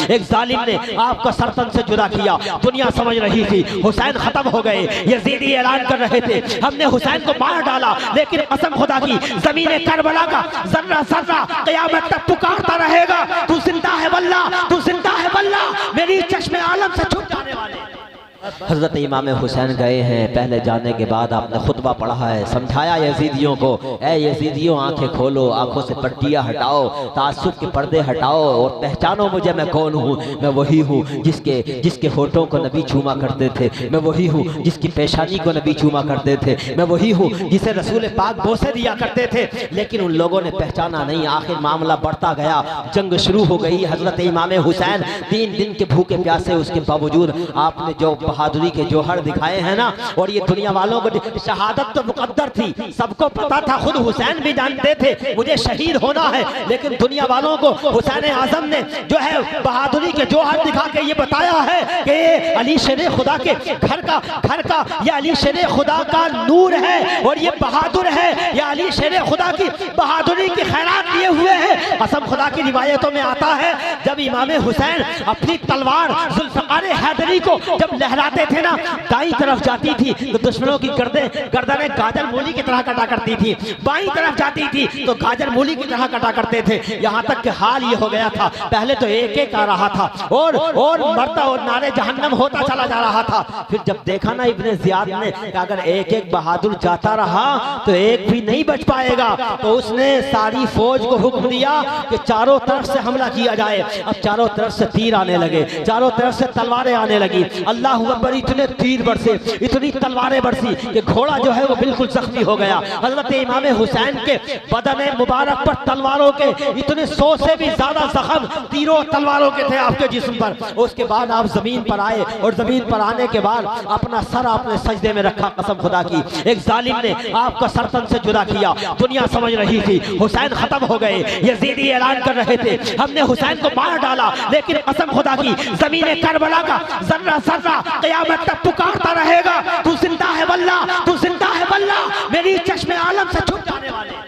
एक जालिम ने आपका सरतन से जुदा किया। दुनिया समझ रही थी हुसैन खत्म हो गए, यजीदी ऐलान कर रहे थे हमने हुसैन को मार डाला, लेकिन कसम खुदा की जमीन करबला का जर्रा जर्रा क़यामत तक पुकारता रहेगा, तू जिंदा है वल्लाह, तू जिंदा है वल्लाह, मेरी चश्मे आलम से छूट जाने वाले। हज़रत इमाम हुसैन गए हैं, पहले जाने के बाद आपने खुतबा पढ़ा है, समझाया यजीदियों को, ए यजीदियों आंखें खोलो, आंखों से पट्टियां हटाओ, तासुब के पर्दे हटाओ और पहचानो मुझे मैं कौन हूँ। मैं वही हूँ जिसके होठों को नबी चूमा करते थे, मैं वही हूँ जिसकी पेशानी को नबी चूमा करते थे, मैं वही हूँ जिसे रसूल पाक बोसे दिया करते थे। लेकिन उन लोगों ने पहचाना नहीं। आखिर मामला बढ़ता गया, जंग शुरू हो गई। हज़रत इमाम हुसैन 3 दिन के भूखे प्यासे, उसके बावजूद आपने जो बहादुरी के जोहर दिखाए हैं ना, और ये दुनिया वालों को शहादत तो मुकद्दर थी, सबको पता था, खुद हुसैन भी जानते थे मुझे शहीद होना है, लेकिन दुनिया वालों को हुसैन आजम ने जो है बहादुरी के जोहर दिखा के ये बताया है कि ये अली शेर खुदा के घर का ये अली शेर खुदा का नूर है और ये बहादुर है, ये अली शेर खुदा की बहादुरी की खैरात लिए हुए है। कसम खुदा की रिवायतों में आता है जब इमाम हुसैन अपनी तलवार जुल्फ़िकार हैदरी को जब लहराते थे ना, दाईं तरफ जाती थी तो दुश्मनों की गर्दनें गाजर मूली की तरह कटा करती थी, बाईं तरफ जाती थी तो गाजर मूली की तरह कटा करते थे। यहाँ तक कि हाल ये हो गया था, पहले तो एक एक आ रहा था और मरता और नारे जहन्नम होता चला जा रहा था। फिर जब देखा ना इब्ने ज़ियाद ने कि अगर एक एक बहादुर जाता रहा तो एक भी नहीं बच पाएगा, तो उसने सारी फौज को हुक्म दिया कि चारों तरफ से हमला किया जाए। अब चारों तरफ से तीर आने लगे, चारों तरफ से तलवारें आने लगी, अल्लाह अकबर, इतने तीर बरसे, इतनी तलवारें बरसी कि घोड़ा जो है वो बिल्कुल जख्मी हो गया। हजरत इमाम हुसैन के बदन मुबारक पर तलवारों के इतने 100 से भी ज्यादा जख्म तीरों तलवारों के थे आपके जिस्म पर। उसके बाद आप जमीन पर आए और जमीन पर आने के बाद अपना सर आपने सजदे में रखा। कसम खुदा की एक जालिम ने आपका सरतन से जुदा किया। दुनिया समझ रही थी हुसैन खत्म हो गए, यजीदी ऐलान कर रहे थे हमने हुसैन को मार डाला, लेकिन कसम खुदा की जमीन करबला का जर्रा जर्रा क़यामत तक पुकारता रहेगा, तू जिंदा है वल्लाह, तू जिंदा है वल्लाह, मेरी चश्मे आलम से छूट जाने वाले।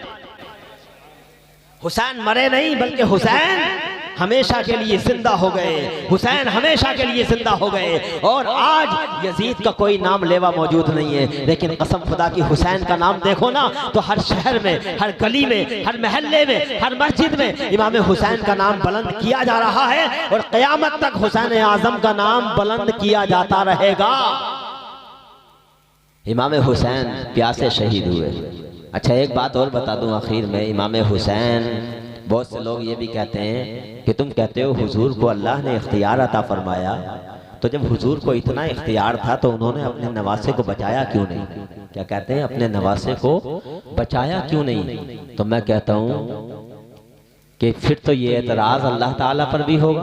हुसैन मरे नहीं, बल्कि हुसैन हमेशा के लिए जिंदा हो गए, हुसैन हमेशा के लिए जिंदा हो गए। और आज यजीद का कोई नाम लेवा मौजूद नहीं है, लेकिन कसम खुदा की हुसैन का नाम देखो ना तो हर शहर में, हर गली में, हर महल्ले में, हर मस्जिद में इमाम हुसैन का नाम बुलंद किया जा रहा है और क़यामत तक हुसैन आजम का नाम बुलंद किया जाता रहेगा। इमाम हुसैन प्यासे शहीद हुए। अच्छा एक बात और बता दूं आखिर में, इमाम हुसैन, बहुत से लोग ये भी कहते हैं कि तुम कहते हो हुजूर को अल्लाह ने इख्तियार अता फरमाया, तो जब हुजूर को इतना इख्तियार था तो उन्होंने अपने नवासे को बचाया क्यों नहीं? क्या कहते हैं, अपने नवासे को बचाया क्यों नहीं? तो मैं कहता हूँ कि फिर तो ये एतराज अल्लाह ताला पर भी होगा,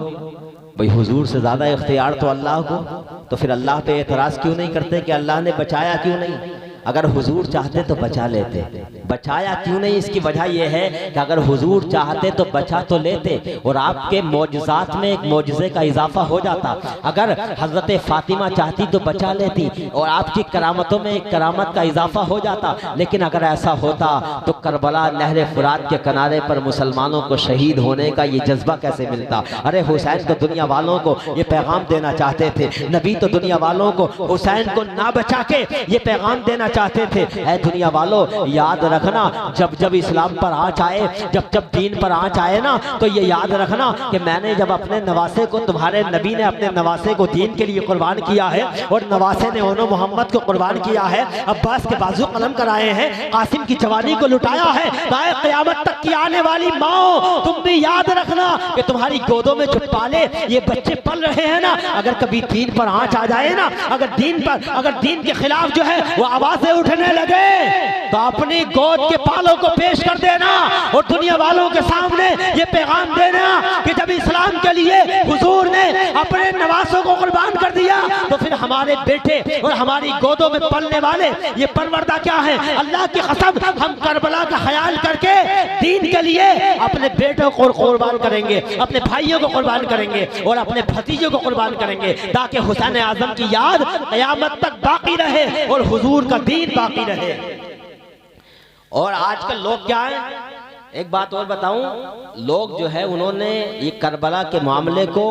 भाई हुजूर से ज्यादा इख्तियार तो अल्लाह को, तो फिर अल्लाह पे एतराज क्यों नहीं करते कि अल्लाह ने बचाया क्यों नहीं? अगर हुजूर चाहते तो बचा लेते, बचाया क्यों नहीं? इसकी वजह यह है कि अगर हुजूर चाहते तो बचा तो लेते और आपके मौजज़ात में एक मौजज़े का इजाफा हो जाता। अगर हजरत फातिमा चाहती तो बचा लेती और आपकी करामतों में एक करामत का इजाफा हो जाता। लेकिन अगर ऐसा होता तो करबला नहर फुरात के किनारे पर मुसलमानों को शहीद होने का ये जज्बा कैसे मिलता? अरे हुसैन तो दुनिया वालों को ये पैगाम देना चाहते थे, नबी तो दुनिया वालों को हुसैन को ना बचा के ये पैगाम देना चाहते थे। ऐ दुनिया वालों याद रखना, जब जब इस्लाम पर आँच आए, जब जब दीन पर आँच आए ना, तो ये याद रखना कि मैंने जब अपने नवासे को, तुम्हारे नबी ने अपने नवासे को दीन के लिए कुर्बान किया है और नवासे ने उन्होंने मोहम्मद को कुर्बान किया है, अब्बास के बाजू कलम कराए हैं, कासिम की जवानी को लुटाया है, ताए क़यामत तक की आने वाली माओ तुम भी याद रखना कि तुम्हारी गोदों में जो पाले ये बच्चे पल रहे हैं ना, अगर कभी दीन पर आँच आ जाए ना, अगर दीन के खिलाफ जो है वो आवाज उठने लगे तो अपनी गोद के पालों को पेश कर देना और दुनिया वालों के सामने ये पैगाम देना कि जब इस्लाम के लिए हुजूर ने अपने नवासों को कुर्बान कर दिया तो फिर हमारे बेटे और हमारी गोदों में पलने वाले ये परवरदा क्या है? अल्लाह की कसम हम करबला का ख्याल करके दीन के लिए अपने बेटों को कुर्बान करेंगे, अपने भाइयों को कुर्बान करेंगे और अपने भतीजों को कुर्बान करेंगे, ताकि हुसैन आजम की याद क़यामत तक बाकी रहे और हुजूर का दीन बाकी रहे। और आजकल लोग क्या है, एक बात और बताऊं, लोग जो है उन्होंने ये करबला के मामले को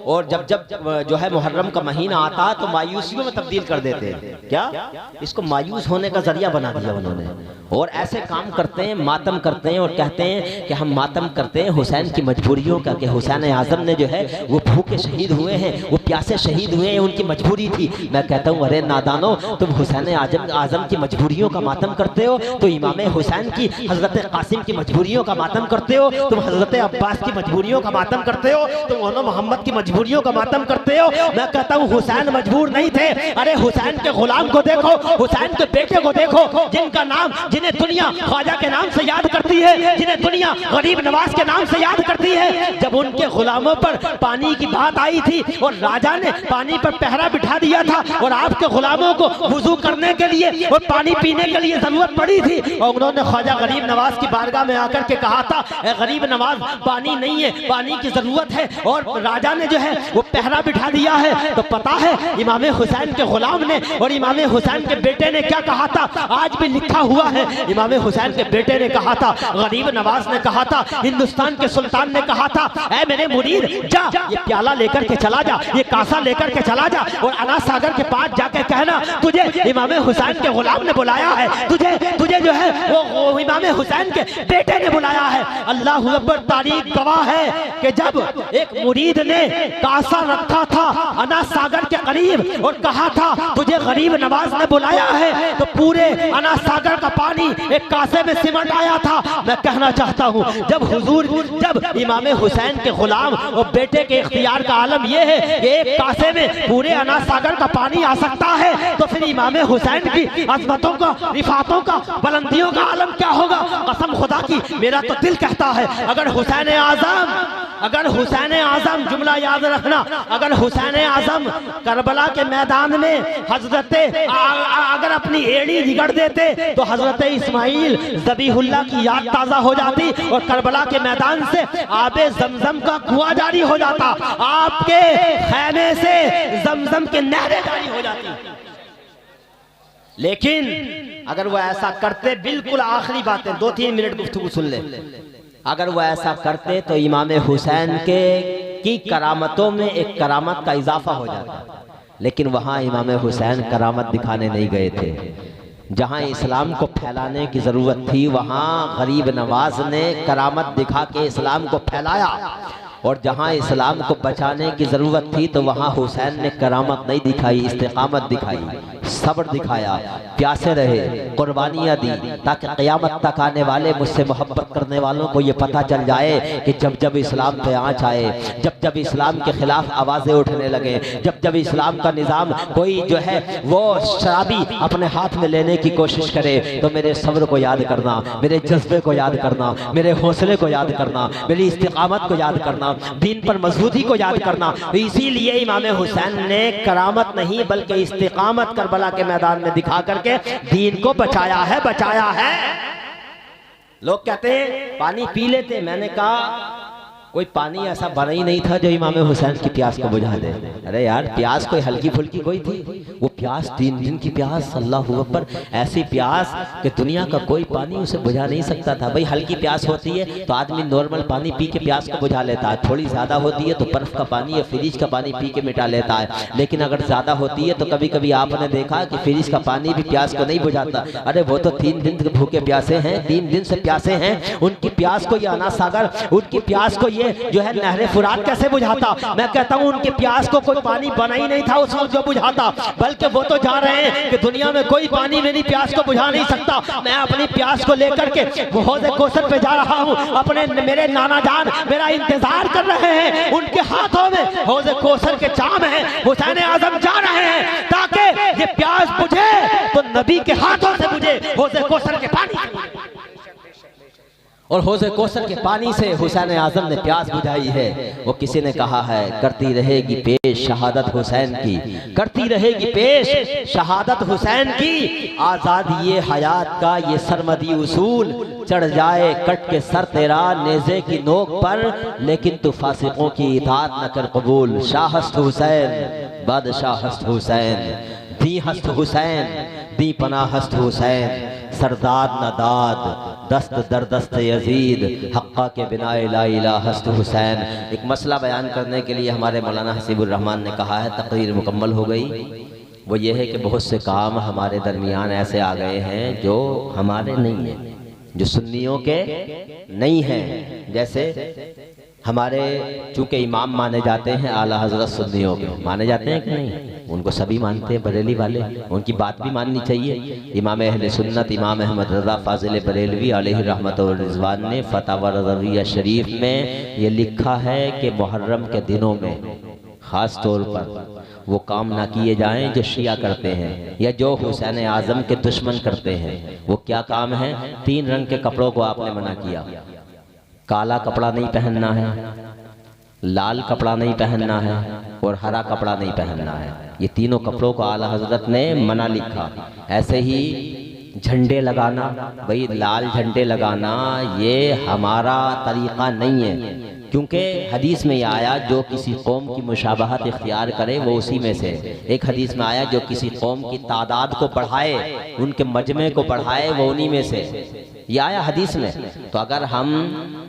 और जब जब जो है मुहर्रम का महीना आता तो मायूसियों में तब्दील कर देते हैं। क्या इसको मायूस होने का जरिया बना दिया उन्होंने। और ऐसे काम करते हैं, मातम करते हैं और कहते हैं कि हम मातम करते हैं हुसैन की मजबूरियों का, कि हुसैन आजम ने जो है वो भूखे शहीद हुए हैं, वो प्यासे शहीद हुए हैं, उनकी मजबूरी थी। मैं कहता हूँ अरे नादानो, तुम हुसैन आजम की मजबूरियों का मातम करते हो तो इमाम हुसैन की, हजरत कासिम की मजबूरियों का मातम करते हो, तुम हजरत अब्बास की मजबूरियों का मातम करते हो, तुम मोहम्मद की मजबूरियों का मातम करते हो। मैं कहता हूँ हुसैन मजबूर नहीं थे। अरे हुसैन के गुलाम को देखो, हुसैन के बेटे को देखो, जिनका नाम, जिन्हें दुनिया ख्वाजा के नाम से याद करती है, जिन्हें दुनिया गरीब नवाज के नाम से याद करती है। जब उनके गुलामों पर पानी की बात आई थी और राजा ने पानी पर पहरा बिठा दिया था और आपके गुलामों को वुजू करने के लिए और पानी पीने के लिए जरूरत पड़ी थी और उन्होंने ख्वाजा गरीब नवाज की बारगाह में आकर के कहा था, गरीब नवाज पानी नहीं है, पानी की जरूरत है, और राजा ने जो है वो पहरा बिठा दिया है। तो पता है इमाम हुसैन के गुलाम ने और इमाम हुसैन के बेटे ने क्या कहा था? आज भी लिखा हुआ है। इमाम हुसैन के बेटे ने कहा था, गरीब नवाज ने कहा था, हिंदुस्तान के सुल्तान ने कहा था, ऐ मेरे मुरीद जा ये प्याला लेकर के चला जा, ये कासा लेकर के चला जा और अना सागर के पास जाके कहना तुझे इमाम हुसैन के गुलाम ने बुलाया है, तुझे जो है वो इमाम हुसैन के बेटे ने बुलाया है। अल्लाह अकबर, तारीख गवाह है कि जब एक मुरीद ने कासा रखा था अना सागर के करीब और कहा था तुझे गरीब नवाज ने बुलाया है, तो पूरे अना सागर का पानी एक कासे में सिमट आया था। मैं कहना चाहता हूँ जब इमाम हुसैन के गुलाम और बेटे के इख्तियार का आलम यह है कि एक कासे में पूरे अना सागर का पानी आ सकता है, तो फिर इमाम हुसैन की अजमतों का, रिफातों का, बुलंदियों का आलम क्या होगा? कसम खुदा की मेरा तो दिल कहता है अगर हुसैन आजम, जुमला याद रखना, अगर हुसैन आजम करबला के मैदान में अगर अपनी एड़ी रिगड़ देते तो हजरत इस्माइल ज़बीहुल्लाह की याद ताजा हो जाती और करबला के मैदान से आबे जमजम का कुआं जारी हो जाता, आपके खैमे से जमजम के नहरें जारी हो जाती। लेकिन अगर वो ऐसा करते, बिल्कुल आखिरी बातें 2-3 मिनट गुफ्तगू सुन ले, अगर वो ऐसा करते तो इमाम हुसैन की करामतों में एक करामत का इजाफा हो जाता। लेकिन वहाँ इमाम हुसैन करामत दिखाने नहीं गए थे। जहाँ इस्लाम को फैलाने की ज़रूरत थी वहाँ गरीब नवाज ने करामत दिखा के इस्लाम को फैलाया, और जहाँ इस्लाम को बचाने की ज़रूरत थी तो वहाँ हुसैन ने करामत नहीं दिखाई, इस्तिकामत दिखाई, सब्र दिखाया, प्यासे रहे, कुर्बानियाँ दी, ताकि क़यामत तक आने वाले मुझसे मोहब्बत करने वालों को ये पता चल जाए कि जब जब इस्लाम पे आँच आए, जब जब इस्लाम के ख़िलाफ़ आवाज़ें उठने लगे, जब जब इस्लाम का निज़ाम कोई जो है वो शराबी अपने हाथ में लेने की कोशिश करे, तो मेरे सब्र को याद करना, मेरे जज्बे को याद करना, मेरे हौसले को याद करना, मेरी इस्तिकामत को याद करना, दीन पर मजबूती को याद करना। तो इसीलिए इमाम हुसैन ने करामत नहीं बल्कि इस्तिकामत करबला के मैदान में दिखा करके दीन को बचाया है। लोग कहते हैं पानी पी लेते, मैंने कहा कोई पानी ऐसा बना ही नहीं था जो इमाम हुसैन की प्यास को बुझा दे। अरे यार प्यास कोई हल्की फुल्की कोई थी, वो प्यास 3 दिन की प्यास, अल्लाह अकबर, ऐसी प्यास कि दुनिया का कोई पानी उसे बुझा नहीं सकता था। भाई हल्की प्यास होती है तो आदमी नॉर्मल पानी पी के प्यास को बुझा लेता है, थोड़ी ज़्यादा होती है तो बर्फ़ का पानी या फ्रिज का पानी पी के मिटा लेता है, लेकिन अगर ज़्यादा होती है तो कभी कभी आपने देखा कि फ्रिज का पानी भी प्यास को नहीं बुझाता। अरे वो तो 3 दिन के भूखे प्यासे हैं, 3 दिन से प्यासे हैं, उनकी प्यास को ये अना सागर, उनकी प्यास को ये जो है नहरे फुरात कैसे बुझाता? मैं कहता हूँ उनके प्यास को कोई पानी बना ही नहीं था उस वक्त जो बुझाता, बल्कि वो तो जा रहे हैं कि दुनिया में कोई पानी मेरी प्यास को बुझा नहीं सकता। मैं अपनी प्यास को लेकर के हौज़ कौसर पे जा रहा हूँ, अपने मेरे नाना जान मेरा इंतजार कर रहे हैं, उनके हाथों में हौज़ कौसर के जाम है, हुसैन आजम जा रहे हैं ताकि ये प्यास बुझे तो नबी के हाथों से बुझे, हौज़ कौसर के पानी, और हौज़ कौसर के पानी से हुसैन आज़म ने प्यास बुझाई है। वो किसी ने कहा है करती रहेगी पेश शहादत हुसैन की, करती रहेगी पेश शहादत हुसैन की, आज़ाद ये हयात का ये सरमदी उसूल, चढ़ जाए कट के सर तेरा नेज़े की नोक पर, लेकिन तू फासिकों की इताअत न कर कबूल, शाह हस्त हुसैन बादशाह हस्त हुसैन। दी हस्त हुसैन, दी पना हस्त हुसैन, सरदाद नदाद दस्त दर दस्त यजीद, हक्का के बिना ला इला हस्त हुसैन। एक मसला बयान करने के लिए हमारे मौलाना हसीबुर रहमान ने कहा है, तकरीर मुकम्मल हो गई। वो ये है कि बहुत से काम हमारे दरमियान ऐसे आ गए हैं जो हमारे नहीं हैं, जो सुन्नियों के नहीं हैं। जैसे हमारे चूँकि इमाम माने जाते हैं आला हजरत सुन्नियों के, माने जाते हैं कि नहीं? उनको सभी मानते हैं, बरेली वाले, उनकी बात भी माननी चाहिए। इमाम अहले सुन्नत इमाम अहमद रज़ा फाजिल बरेलवी अलैहि रहमत व रिज़वान ने फतवा रज़विया शरीफ में ये लिखा है कि मुहर्रम के दिनों में ख़ास तौर पर वो काम ना किए जाएं जो शिया करते हैं या जो हुसैन आज़म के दुश्मन करते हैं। वो क्या काम है? 3 रंग के कपड़ों को आपने मना किया। काला कपड़ा नहीं पहनना है, लाल कपड़ा नहीं पहनना है और हरा कपड़ा नहीं पहनना है। ये तीनों कपड़ों को आला हजरत ने मना लिखा। ऐसे ही झंडे लगाना, भाई लाल झंडे लगाना ये हमारा तरीक़ा नहीं है, क्योंकि हदीस में ये आया जो किसी कौम की मुशाबहत इख्तियार करे वो उसी में से। एक हदीस में आया जो किसी कौम की तादाद को बढ़ाए, उनके मजमे को बढ़ाए, वो उन्हीं में से। ये आया हदीस में। तो अगर हम,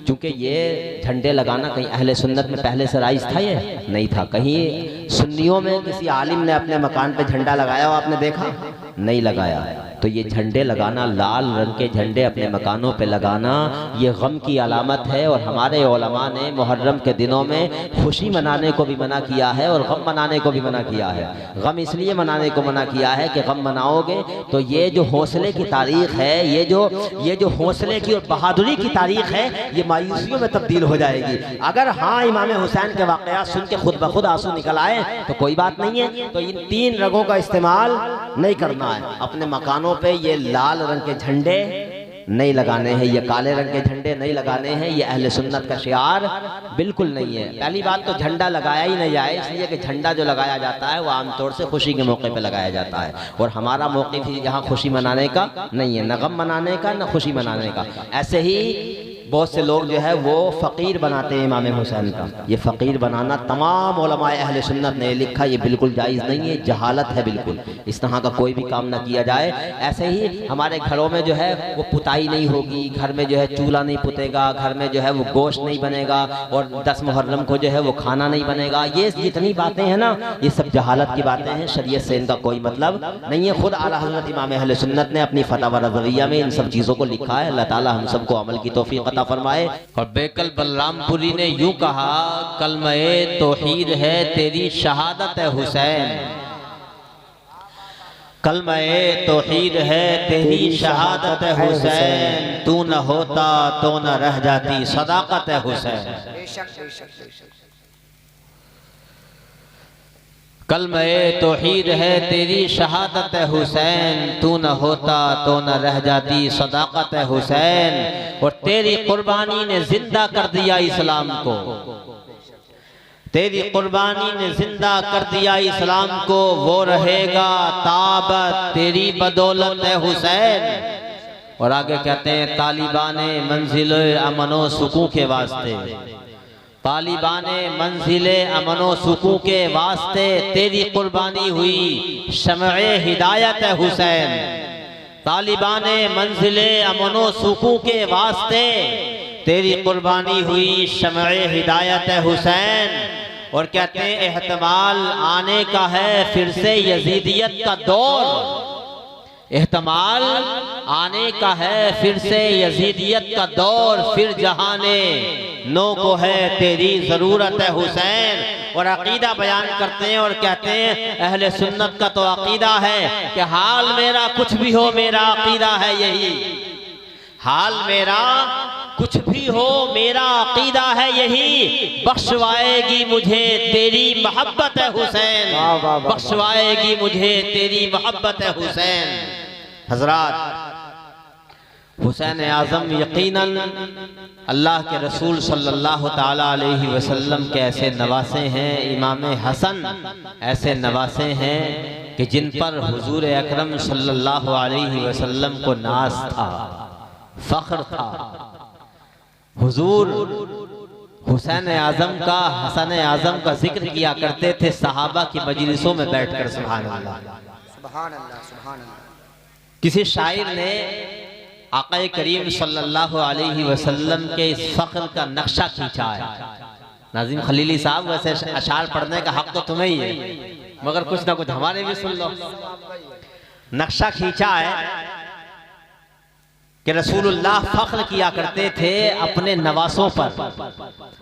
चूँकि ये झंडे लगाना कहीं अहले सुन्नत में पहले से राइज था, ये नहीं था। कहीं सुन्नियों में किसी आलिम ने अपने मकान पे झंडा लगाया हो आपने देखा? नहीं लगाया। तो ये झंडे लगाना, लाल रंग के झंडे अपने मकानों पे लगाना, ये गम की अलामत है। और हमारे उलमा ने मुहर्रम के दिनों में खुशी मनाने को भी मना किया है और गम मनाने को भी मना किया है। गम इसलिए मनाने को मना किया है कि गम मनाओगे तो ये जो हौसले की तारीख है, ये जो हौसले की और बहादुरी की तारीख है, ये मायूसियों में तब्दील हो जाएगी। अगर हाँ इमाम हुसैन के वाक़यात सुन के खुद ब खुद आंसू निकल आए तो कोई बात नहीं है। तो इन 3 रंगों का इस्तेमाल नहीं करना है। अपने मकानों पे ये लाल रंग के झंडे नहीं लगाने हैं, ये काले रंग के झंडे नहीं लगाने हैं। ये अहले सुन्नत का शियार बिल्कुल नहीं है। पहली बात तो झंडा लगाया ही नहीं जाए, इसलिए कि झंडा जो लगाया जाता है वो आमतौर से खुशी के मौके पे लगाया जाता है और हमारा मौके भी यहाँ खुशी मनाने का नहीं है, न गम मनाने का न खुशी मनाने का। ऐसे ही बहुत से लोग जो है वो फ़कीर बनाते हैं इमाम हुसैन का। ये फ़कीर बनाना तमाम उलमाए अहले सुन्नत ने लिखा, ये बिल्कुल जायज़ नहीं है, जहालत है बिल्कुल। इस तरह का कोई भी काम ना किया जाए। ऐसे ही हमारे घरों में जो है वो पुताई नहीं होगी, घर में जो है चूल्हा नहीं पुतेगा, घर में जो है वो गोश्त नहीं बनेगा और 10 मुहर्रम को जो है वो खाना नहीं बनेगा। ये जितनी बातें हैं ना, ये सब जहालत की बातें हैं, शरीयत से इनका कोई मतलब नहीं है। खुद आला हज़रत इमाम अहले सुन्नत ने अपनी फतवा रज़विया में इन सब चीज़ों को लिखा है। अल्लाह ताला हम सबको अमल की तौफीक अता फरमाए। और बेकल बलरामपुरी ने यूं कहा, कलमे तौहीद है तेरी शहादत है हुसैन, कलमे तौहीद है तेरी शहादत है हुसैन, तू न होता तो न रह जाती सदाकत है हुसैन। कलमे तौहीद है तेरी शहादत है हुसैन, तू न होता तो न रह जाती सदाकत है हुसैन। और तेरी कुर्बानी ने जिंदा कर दिया इस्लाम को, तेरी कुर्बानी ने जिंदा कर दिया इस्लाम को, वो रहेगा ताबत तेरी बदौलत है हुसैन। और आगे कहते हैं, तालिबाने मंजिल अमनो सुकून के वास्ते, तालिबाने मंजिले अमनो सुकून के वास्ते तेरी कुर्बानी हुई शमए हिदायत है हुसैन। तालिबाने मंजिले अमनो सुकून के वास्ते तेरी कुर्बानी हुई शमए हिदायत है हुसैन। और कहते हैं, एहतमाल आने का है फिर से यजीदियत का दौर, एहतमाल आने का है फिर से यजीदियत का दौर, फिर जहाने नो को है तेरी जरूरत है हुसैन। और अकीदा बयान करते हैं और कहते हैं, अहले सुन्नत का तो अकीदा है कि हाल मेरा कुछ भी हो मेरा अकीदा है यही, हाल मेरा कुछ भी हो मेरा अकीदा है यही, बख्शवाएगी मुझे तेरी मोहब्बत है हुसैन, बख्शवाएगी मुझे तेरी मोहब्बत है हुसैन। हजरात, हुसैन आज़म यकीनन अल्लाह के रसूल सल्लल्लाहु ताला अलैहि वसल्लम के ऐसे नवासे हैं, इमाम हसन ऐसे नवासे हैं कि जिन पर हुजूर अकरम सल्लल्लाहु अलैहि वसल्लम को नाज था, फख्र था। हुजूर हुसैन आज़म का, हसन आज़म का जिक्र किया करते थे सहाबा की मजलिसों में बैठकर। सुभान अल्लाह, सुभान अल्लाह, सुभान अल्लाह। किसी शायर ने आका करीम सल्लल्लाहु अलैहि वसल्लम के इस फ़ख्र का नक्शा खींचा है। नाज़िम खलीली साहब, वैसे अशार पढ़ने का हक तो तुम्हें ही है, मगर कुछ ना कुछ हमारे भी सुन लो। नक्शा खींचा है कि रसूलुल्लाह फ़ख्र किया करते थे अपने नवासों पर,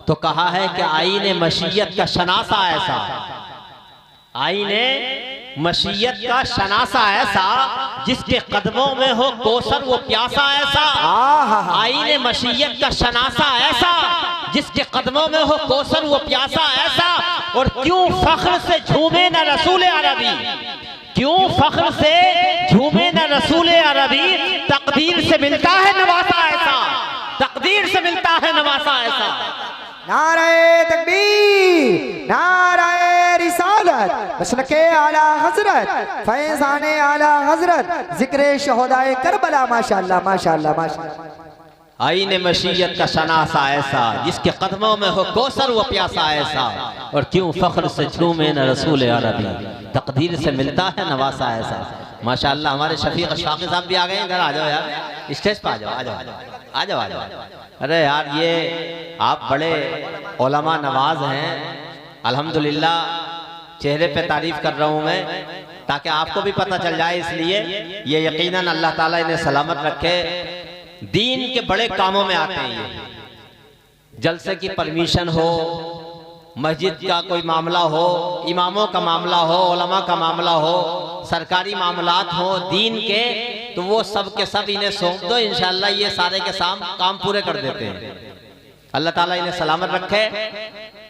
तो कहा है कि आईने मशीयत का शनासा ऐसा, आईने मशीयत का शनासा ऐसा, जिसके कदमों में हो कोसर वो प्यासा ऐसा। आईने मशीयत का शनासा ऐसा, जिसके कदमों में हो कोसर वो प्यासा ऐसा। और क्यों फ़ख्र से झूमे न रसूल अरबी, क्यों फ़ख्र से झूमे न रसूल अरबी, तकदीर से मिलता है नवासा ऐसा, तकदीर से मिलता है नवासा ऐसा। नारे तकबीर, नारे रिसालत, मसलके आला हजरत, फैज़ाने आला हजरत, जिक्र शहदाए करबला, माशाअल्लाह माशाअल्लाह माशाअल्लाह। आईने मशीयत का शनासा ऐसा, जिसके कदमों में हो कोसर वो प्यासा ऐसा। और क्यों फ़ख्र से झूमे न रसूल अरबी, तकदीर से मिलता है नवासा ऐसा। माशाअल्लाह, हमारे शफीक शाक़ी साहब भी आ गए हैं। इधर आ जाओ यार, स्टेज पर आ जाओ, आ जाओ, आ जाओ, आ जाओ। अरे यार, ये आप बड़े उलमा नवाज हैं। अल्हम्दुलिल्लाह, चेहरे पे तारीफ कर रहा हूँ मैं, ताकि आपको भी पता चल जाए। इसलिए ये यकीनन अल्लाह ताला इन्हें सलामत रखे। दीन के बड़े कामों में आते हैं ये। जलसे की परमिशन हो, मस्जिद का कोई मामला हो, इमामों का मामला हो, उलमा का मामला हो, सरकारी मामलात हो दीन के, तो वो सब के सब इन्हें सौंप दो, इंशाअल्लाह ये सारे के काम पूरे कर देते हैं। अल्लाह ताला इन्हें सलामत रखे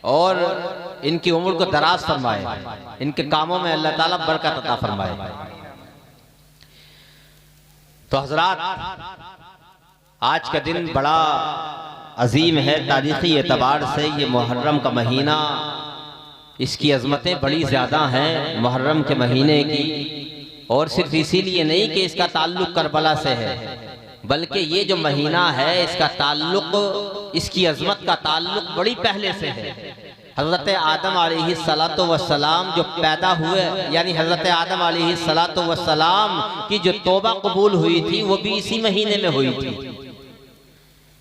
और इनकी उम्र को दराज फरमाए, इनके कामों में अल्लाह ताला बरकत अता फरमाए। तो हजरात, आज का दिन बड़ा अजीम है तारीख़ी एतबार से। ये मुहर्रम का महीना, इसकी अजमतें बड़ी ज़्यादा हैं मुहर्रम के महीने की। और सिर्फ इसीलिए नहीं कि इसका ताल्लुक़ करबला से है, बल्कि ये जो महीना है इसका ताल्लुक़, इसकी अजमत का ताल्लुक़ बड़ी पहले से है। हज़रत आदम अलैहिस्सलातु वस्सलाम जो पैदा हुए, यानी हज़रत आदम अलैहिस्सलातु वस्सलाम की जो तौबा कबूल हुई थी वो भी इसी महीने में हुई थी।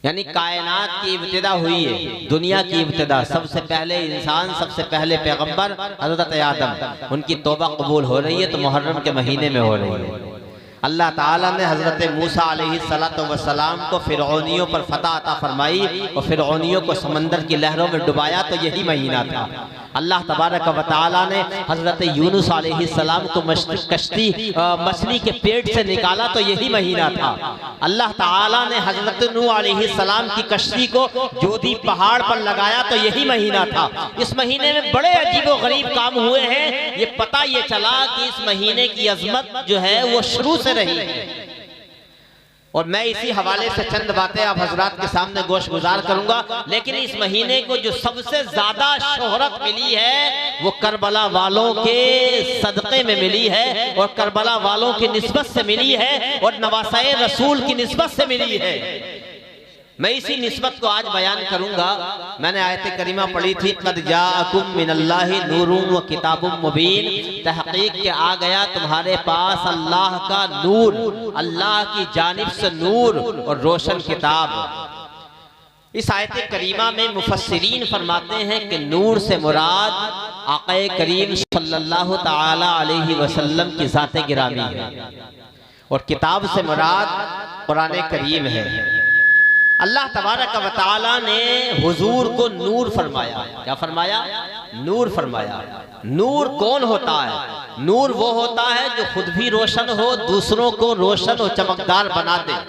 यानी कायनात की इब्तिदा हुई है, दुनिया की इब्तिदा। सबसे पहले इंसान, सबसे पहले पैगंबर हज़रत आदम, उनकी तौबा कबूल हो रही है तो मुहर्रम के महीने में हो रही है। अल्लाह ताला ने हज़रत मूसा अलैहिस्सलातु वस्सलाम को फ़िरऔनियों पर फतह अता फरमाई और फ़िरऔनियों को समंदर की लहरों में डुबाया, तो यही महीना था। अल्लाह तबारक व तआला ने हज़रत यूनुस अलैहिस्सलाम को मछली के पेट से निकाला, तो यही महीना था। अल्लाह ताला ने हज़रत नूह अलैहिस्सलाम की कश्ती को जोदी पहाड़ पर लगाया, तो यही महीना था। इस महीने में बड़े अजीब व गरीब काम हुए हैं। ये पता ये चला कि इस महीने की अजमत जो है वो शुरू से रही है। और मैं इसी हवाले से चंद बातें आप हजरात के सामने गोश गुजार करूंगा। लेकिन इस महीने को जो सबसे ज्यादा शोहरत मिली है वो करबला वालों के सदक़े में मिली है, और करबला वालों की निस्बत से मिली है, और नवासाए रसूल की निस्बत से मिली है। मैं इसी निस्बत को आज बयान करूंगा। मैंने आयत करीमा पढ़ी थी, क़द जाअकुम मिनल्लाहि नूरुन व किताबुम मुबीन, तहक़ीक़ के आ गया तुम्हारे पास अल्लाह का नूर, अल्लाह की जानिब से नूर और रोशन किताब। इस आयत करीमा में मुफस्सिरीन फरमाते हैं कि नूर से मुराद आक़ा करीम सल्लल्लाहु तआला अलैहि वसल्लम की ज़ात गिरामी है, और किताब से मुराद कुरान करीम है। अल्लाह तबारक व तआला ने हुजूर को नूर फरमाया। क्या फरमाया? नूर फरमाया। नूर कौन होता है? नूर वो होता है जो खुद भी रोशन हो, दूसरों को रोशन और चमकदार बना दे।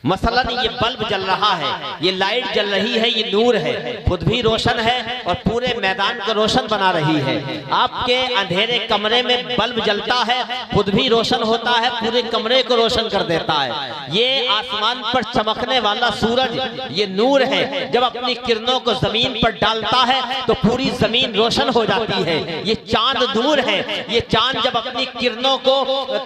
मसलन ये बल्ब जल रहा है, ये लाइट जल रही है, ये नूर है, खुद भी रोशन है और पूरे मैदान को रोशन बना रही है। आपके अंधेरे कमरे में बल्ब जलता है, खुद भी रोशन होता है, पूरे कमरे को रोशन कर देता है। ये आसमान पर चमकने वाला सूरज, ये नूर है, जब अपनी किरणों को जमीन पर डालता है तो पूरी जमीन रोशन हो जाती है। ये चांद नूर है, ये चांद जब अपनी किरणों को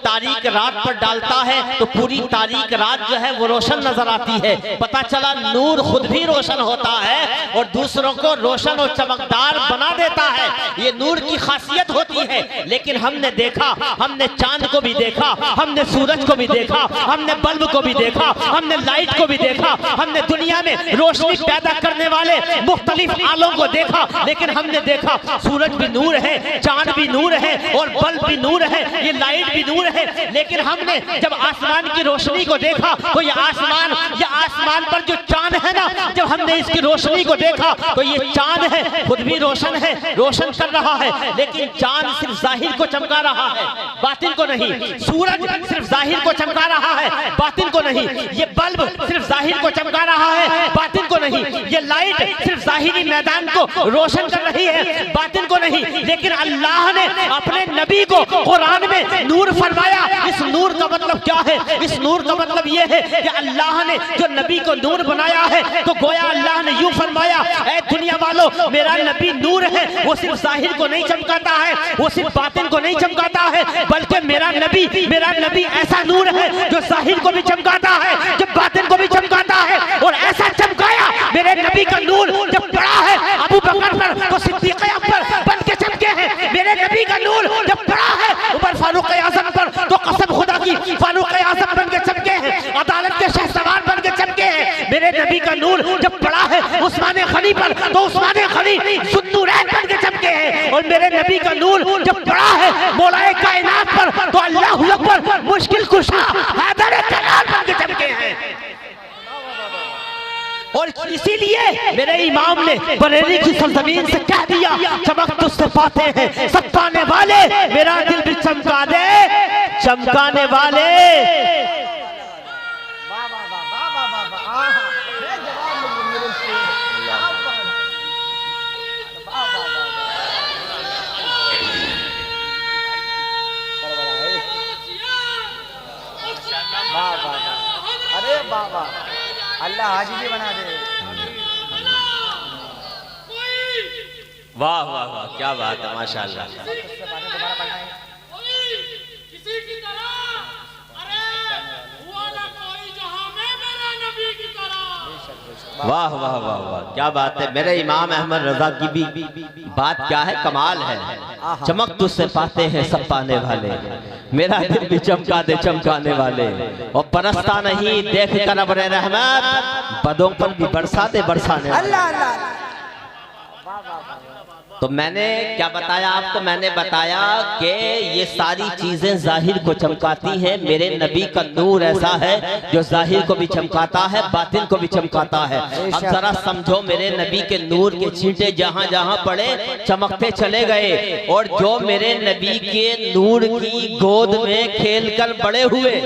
तारीक रात पर डालता है तो पूरी तारीक रात जो है वो रोशन रोशन नजर आती है। पता चला नूर खुद भी रोशन होता है और दूसरों को रोशन और चमकदार बना देता है। ये नूर की खासियत होती है। लेकिन हमने देखा, हमने चांद को भी देखा, हमने सूरज को भी देखा, हमने बल्ब को भी देखा, हमने लाइट को भी देखा, हमने दुनिया में रोशनी पैदा करने वाले मुख्तलिफ आलों को देखा। लेकिन हमने देखा सूरज भी नूर है, चांद भी नूर है और बल्ब भी नूर है, ये लाइट भी नूर है। लेकिन हमने जब आसमान की रोशनी को देखा तो ये आसमान पर जो चांद है ना, जब हमने इसकी रोशनी को देखा तो ये चांद है, खुद भी रोशन है, रोशन कर रहा है। लेकिन चांद सिर्फ जाहिर को चमका रहा है, बातिन को नहीं। सूरज सिर्फ जाहिर को चमका रहा है, बातिन को नहीं। ये बल्ब सिर्फ जाहिर को चमका रहा है, बातिन को नहीं। ये लाइट सिर्फ जाहिरी मैदान को रोशन कर रही है, बातिन को नहीं। लेकिन अल्लाह ने अपने नबी को कुरान में नूर फरमाया। इस नूर का मतलब क्या है? इस नूर का मतलब ये है कि अल्लाह ने जो नबी को नूर बनाया है तो गोया अल्लाह ने यूं फरमाया, ऐ दुनिया वालों, मेरा नबी नूर है। वो सिर्फ जाहिर को नहीं चमकाता है, वो सिर्फ बातिन को नहीं चमकाता है, बल्कि मेरा नबी ऐसा नूर है जो जाहिर को भी चमकाता है, जो बातिन को भी चमकाता है। और ऐसा चमकाया मेरे नबी का नूर जब पड़ा है अबू बकर पर तो सिद्दीक़ अकबर बन के चमके हैं। मेरे नबी का नूर जब पड़ा है उमर फारूक आज़म पर तो कसम खुदा की फारूक आज़म बन के चमके हैं, अदालत के शहसवार बन के चमके हैं। मेरे नबी का नूर जब पड़ा है उस्मान गनी पर तो उस्मान गनी सुन्नूरैन बन के चमके हैं। और मेरे नबी का नूर जब पड़ा है मौलाए कायनात पर तो अल्लाहु अकबर मुश्किल कुशा हैदर कलाल बन के चमके हैं। और इसीलिए मेरे इमाम ने बरेली की सरजमीन से कह दिया, चमक तुझसे पाते हैं सब पाने वाले, मेरा दिल भी चमका दे चमकाने वाले। अरे बाबा, अल्लाह हाजी भी बना दे। वाह वाह वाह, क्या बात है, माशाअल्लाह। किसी की तरह, अरे हुआ ना कोई जहां में मेरे नबी की तरह। वाह वाह वाह वाह, क्या बात है। मेरे इमाम अहमद रजा की भी बात क्या है, कमाल है। चमक तुझसे पाते हैं सब पाने वाले, मेरा दिल भी चमका दे चमकाने वाले। और बरसता नहीं देख कर अब्र रहमत, बदों पर भी बरसा दे बरसाने वाले। अल्लाह अल्लाह। तो मैंने क्या बताया आपको? मैंने बताया कि ये सारी चीजें जाहिर को चमकाती हैं। मेरे नबी का नूर ऐसा है जो जाहिर को भी चमकाता है, बातिन को भी चमकाता है। अब जरा समझो, मेरे नबी के नूर के छींटे जहां जहां पड़े चमकते चले गए। और जो मेरे नबी के नूर की गोद में खेलकर बड़े हुए,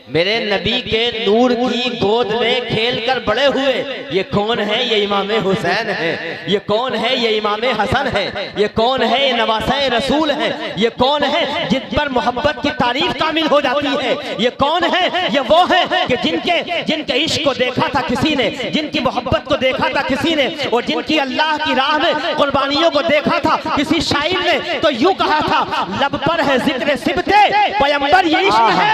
मेरे नबी के नूर की गोद में खेलकर बड़े हुए, ये कौन है? ये इमाम हुसैन है। ये कौन है? ये इमाम हसन है। ये कौन है? ये नवासे रसूल है। ये कौन है जिन पर मोहब्बत की तारीफ कामिल हो जाती है? ये कौन है? ये वो है कि जिनके इश्क को देखा था किसी ने, जिनकी मोहब्बत को देखा था किसी ने, और जिनकी अल्लाह की राह में कुर्बानियों को देखा था किसी शायर ने। तो यूं कहा था, लब पर है जिक्र सिबते पैगंबर ये इश्क है।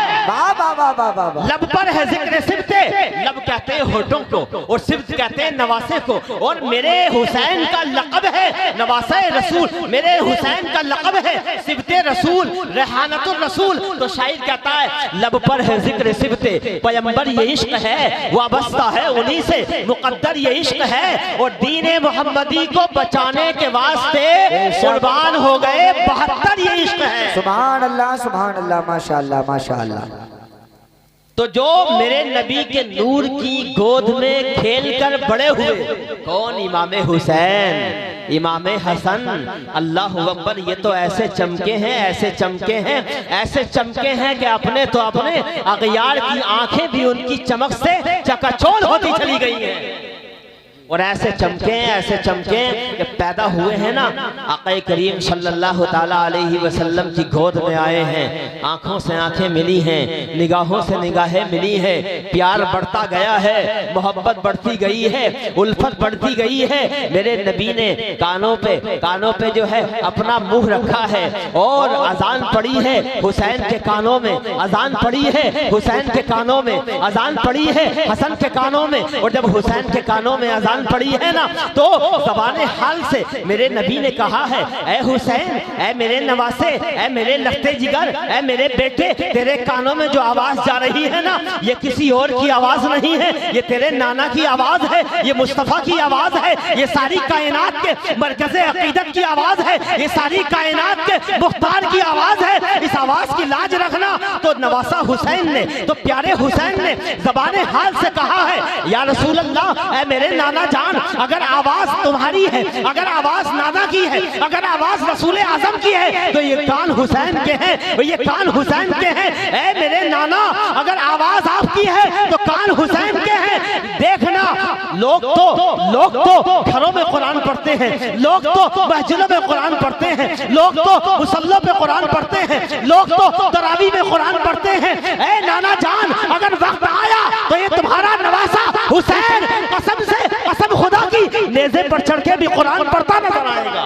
लब पर है जिक्र सिबते, लब कहते हैं होठों को और सिब्त कहते हैं नवासे को। और मेरे हुसैन का लक़ब है नवासे रसूल, मेरे हुसैन का लक़ब है सिबते रसूल, रेहानतुर रसूल। तो शायर कहता है, लब पर है जिक्र सिबते पैगंबर ये इश्क है, वाबस्ता है उन्हीं से मुक़द्दर ये इश्क है। और दीने मोहम्मदी को बचाने के वास्ते कुर्बान हो गए 72 ये इश्क है। सुभान अल्लाह माशाअल्लाह माशाअल्लाह। तो जो मेरे नबी के नूर की गोद में खेलकर बड़े हुए, कौन? इमाम हुसैन, इमाम हसन, अल्लाह अकबर। ये तो ऐसे चमके हैं, ऐसे चमके हैं, ऐसे चमके हैं कि अपने तो अपने अगयार की आंखें भी उनकी चमक से चकाचौंध होती चली गई हैं। और ऐसे चमके कि पैदा हुए हैं ना, आक़ा करीम सल्लल्लाहु ताला अलैहि वसल्लम की गोद में आए हैं, आंखों से आंखें मिली हैं, निगाहों से निगाहें मिली है, प्यार बढ़ता गया है, मोहब्बत बढ़ती गई है, उल्फत बढ़ती गई है। मेरे नबी ने कानों पे जो है अपना मुंह रखा है और अजान पड़ी है हुसैन के कानों में, अजान पड़ी है हुसैन के कानों में, अजान पड़ी है हसन के कानों में। और जब हुसैन के कानों में अजान पड़ी है ना, तो ज़बाने हाल से मेरे नबी ने कहा है, ऐ हुसैन, ऐ मेरे नवासे, ऐ मेरे लखते जिगर, ऐ मेरे बेटे, तेरे कानों में जो आवाज जा रही है ना, ये किसी और की आवाज नहीं है, ये तेरे नाना की आवाज है, ये मुस्तफा की आवाज है, ये सारी कायनात के मरकज़े अकीदत की आवाज है, ये सारी कायनात के मुख्तार की आवाज है। इस आवाज की लाज रखना। तो नवासा हुसैन ने, तो प्यारे हुसैन ने ज़बाने हाल से कहा है, या रसूल अल्लाह, ऐ मेरे नाना जान, अगर आवाज तुम्हारी है, अगर आवाज नाना की है, अगर आवाज रसूल आजम की है, तो ये कान हुसैन के हैं, ये कान हुसैन के हैं। ऐ मेरे नाना, अगर आवाज आपकी है तो कान हुसैन के हैं। देखना, लोग तो घरों में कुरान पढ़ते हैं, लोग तो मस्जिदों में कुरान पढ़ते हैं, लोग तो मुसल्लों पे कुरान पढ़ते हैं, लोग तो तरावी में कुरान पढ़ते हैं। ऐ नाना जान, अगर वक्त आया तो ये तुम्हारा नवासा हुसैन कसम खुदा की नेज़े पर चढ़ के भी कुरान पढ़ता नजर आएगा,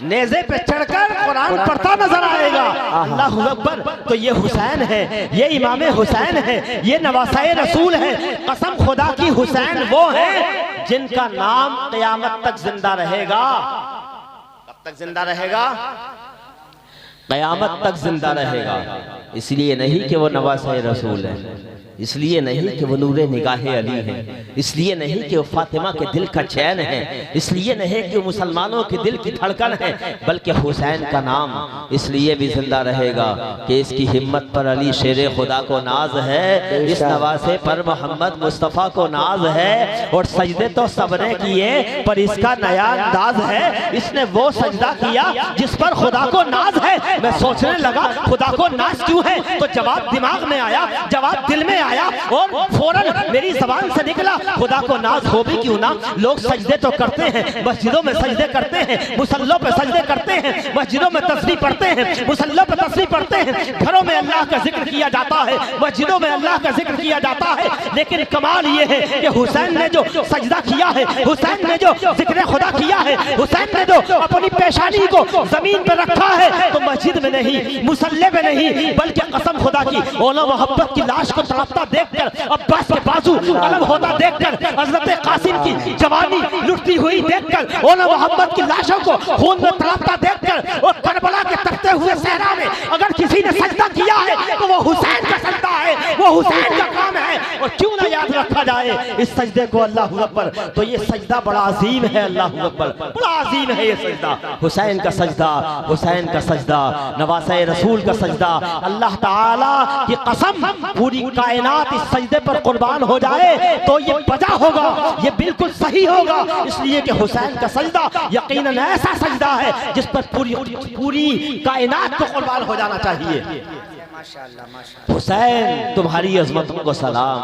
नेज़े पे चढ़कर कुरान पढ़ता नजर आएगा। अल्लाहु अकबर। तो ये हुसैन है, ये इमाम हुसैन है, ये नवासाए रसूल है। कसम खुदा की हुसैन वो है जिनका नाम क़यामत तक जिंदा रहेगा। कब तक जिंदा रहेगा? क़यामत तक जिंदा रहेगा। इसलिए नहीं कि वो नवासाए रसूल है, इसलिए नहीं कि वो नूरे निगाहे अली है, इसलिए नहीं कि वो फातिमा के दिल का चैन है, इसलिए नहीं कि वो मुसलमानों के दिल की धड़कन है, बल्कि हुसैन का नाम इसलिए भी जिंदा रहेगा कि इसकी हिम्मत पर अली शेरे खुदा को नाज है, इस नवासे पर मोहम्मद मुस्तफ़ा को नाज है। और सजदे तो सबने किए पर इसका नया अंदाज है, इसने वो सजदा किया जिस पर खुदा को नाज है। मैं सोचने लगा खुदा को नाज क्यों है, तो जवाब दिमाग में आया, जवाब दिल में आया और फौरन मेरी जबान से निकला, खुदा को नाज हो भी क्यों ना। लोग सजदे तो करते हैं, मस्जिदों में सजदे करते हैं, मुसल्लों पे सजदे करते हैं, मस्जिदों में तस्बीह पढ़ते हैं, मुसल्लों पे तस्बीह पढ़ते हैं, घरों में अल्लाह का जिक्र किया जाता है, मस्जिदों में अल्लाह का जिक्र किया जाता है। लेकिन कमाल ये है कि हुसैन ने जो सजदा किया है, हुसैन ने जो जिक्र खुदा किया है, हुसैन ने जो अपनी पेशानी को जमीन पे रखा है, तो मस्जिद में नहीं, मुसल्ले में नहीं, बल्कि कसम खुदा की औला मोहब्बत की लाश को तड़पता देखकर, अब्बास के बाजू अलग होता देखकर, हजरत कासिम की जवानी लुटती हुई देखकर, औला मोहब्बत की लाशों को खून में तड़पता देखकर, और करबला के तपते हुए सहरा में अगर किसी ने सजदा किया है तो वो हुसैन का सजदा है, वो हुसैन का काम है। और क्यों ना याद रखा जाए इस सजदे को। अल्लाहु अकबर। तो ये सजदा बड़ा अजीम है, अल्लाहु अकबर, बड़ा अजीम है ये सजदा। हुसैन का सजदा, हुसैन का सजदा, नवासे रसूल का सजदा। अल्लाह ताला की कसम, पूरी कायनात इस सजदे पर कुर्बान हो जाए तो ये बजा होगा, ये बिल्कुल सही होगा। इसलिए कि हुसैन का सजदा यकीनन ऐसा सजदा है जिस पर पूरी कायनात को कुर्बान हो जाना चाहिए। हुसैन तुम्हारी अजमतों को सलाम,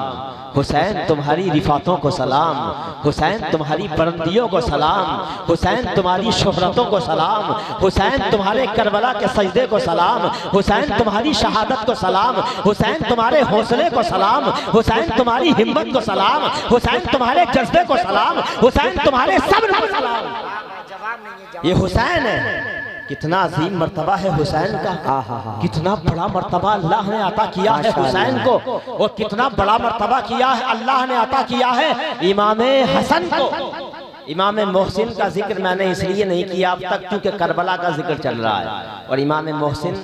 हुसैन तुम्हारी रिफातों को सलाम, हुसैन तुम्हारी बुलंदियों को सलाम, हुसैन तुम्हारी शोहरतों को सलाम, हुसैन तुम्हारे करबला के सजदे को सलाम, हुसैन तुम्हारी शहादत को सलाम, हुसैन तुम्हारे हौसले को सलाम, हुसैन तुम्हारी हिम्मत को सलाम, हुसैन तुम्हारे जज्बे को सलाम, हुसैन तुम्हारे सब्र को सलाम। ये हुसैन है। कितना अजीम मर्तबा है हुसैन का, कितना बड़ा मर्तबा अल्लाह ने अता किया है हुसैन को, और कितना बड़ा मर्तबा किया है अल्लाह ने अता किया है इमाम हसन को। इमाम मोहसिन का जिक्र मैंने इसलिए नहीं किया अब तक क्योंकि करबला का जिक्र चल रहा है, और इमाम मोहसिन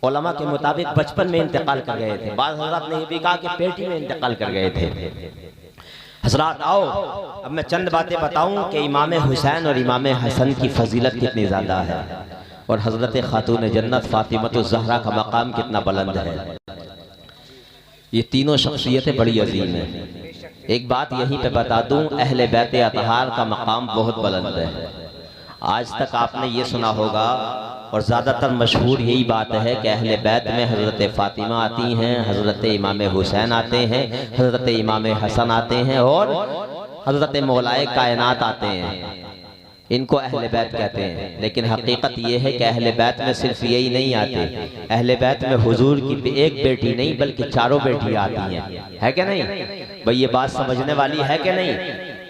उलमा के मुताबिक बचपन में इंतकाल कर गए थे। बाद हज़रात ने भी कहा कि पेटी में इंतकाल कर गए थे। हज़रात आओ अब मैं चंद बातें बताऊं कि इमाम हुसैन और इमाम हसन की फजीलत कितनी ज़्यादा है, और हज़रत खातून जन्नत फातिमतुज़ ज़हरा का मकाम कितना बुलंद है। ये तीनों शख्सियतें बड़ी अजीम हैं। एक बात यहीं पे बता दूं, अहले बैत अतहार का मकाम बहुत बुलंद है। आज तक आपने ये सुना होगा, और ज़्यादातर मशहूर यही बात है कि अहले बैत में हज़रत फ़ातिमा आती हैं, हज़रत इमाम हुसैन आते हैं, हज़रत इमाम हसन आते हैं, और हजरत मौलाए कायनात आते हैं, इनको अहले बैत कहते हैं। लेकिन हकीकत ये है कि अहले बैत में सिर्फ यही नहीं आते, अहले बैत में हुजूर की एक बेटी नहीं बल्कि चारों बेटियां आती हैं, है क्या नहीं भाई? ये बात समझने वाली है कि नहीं?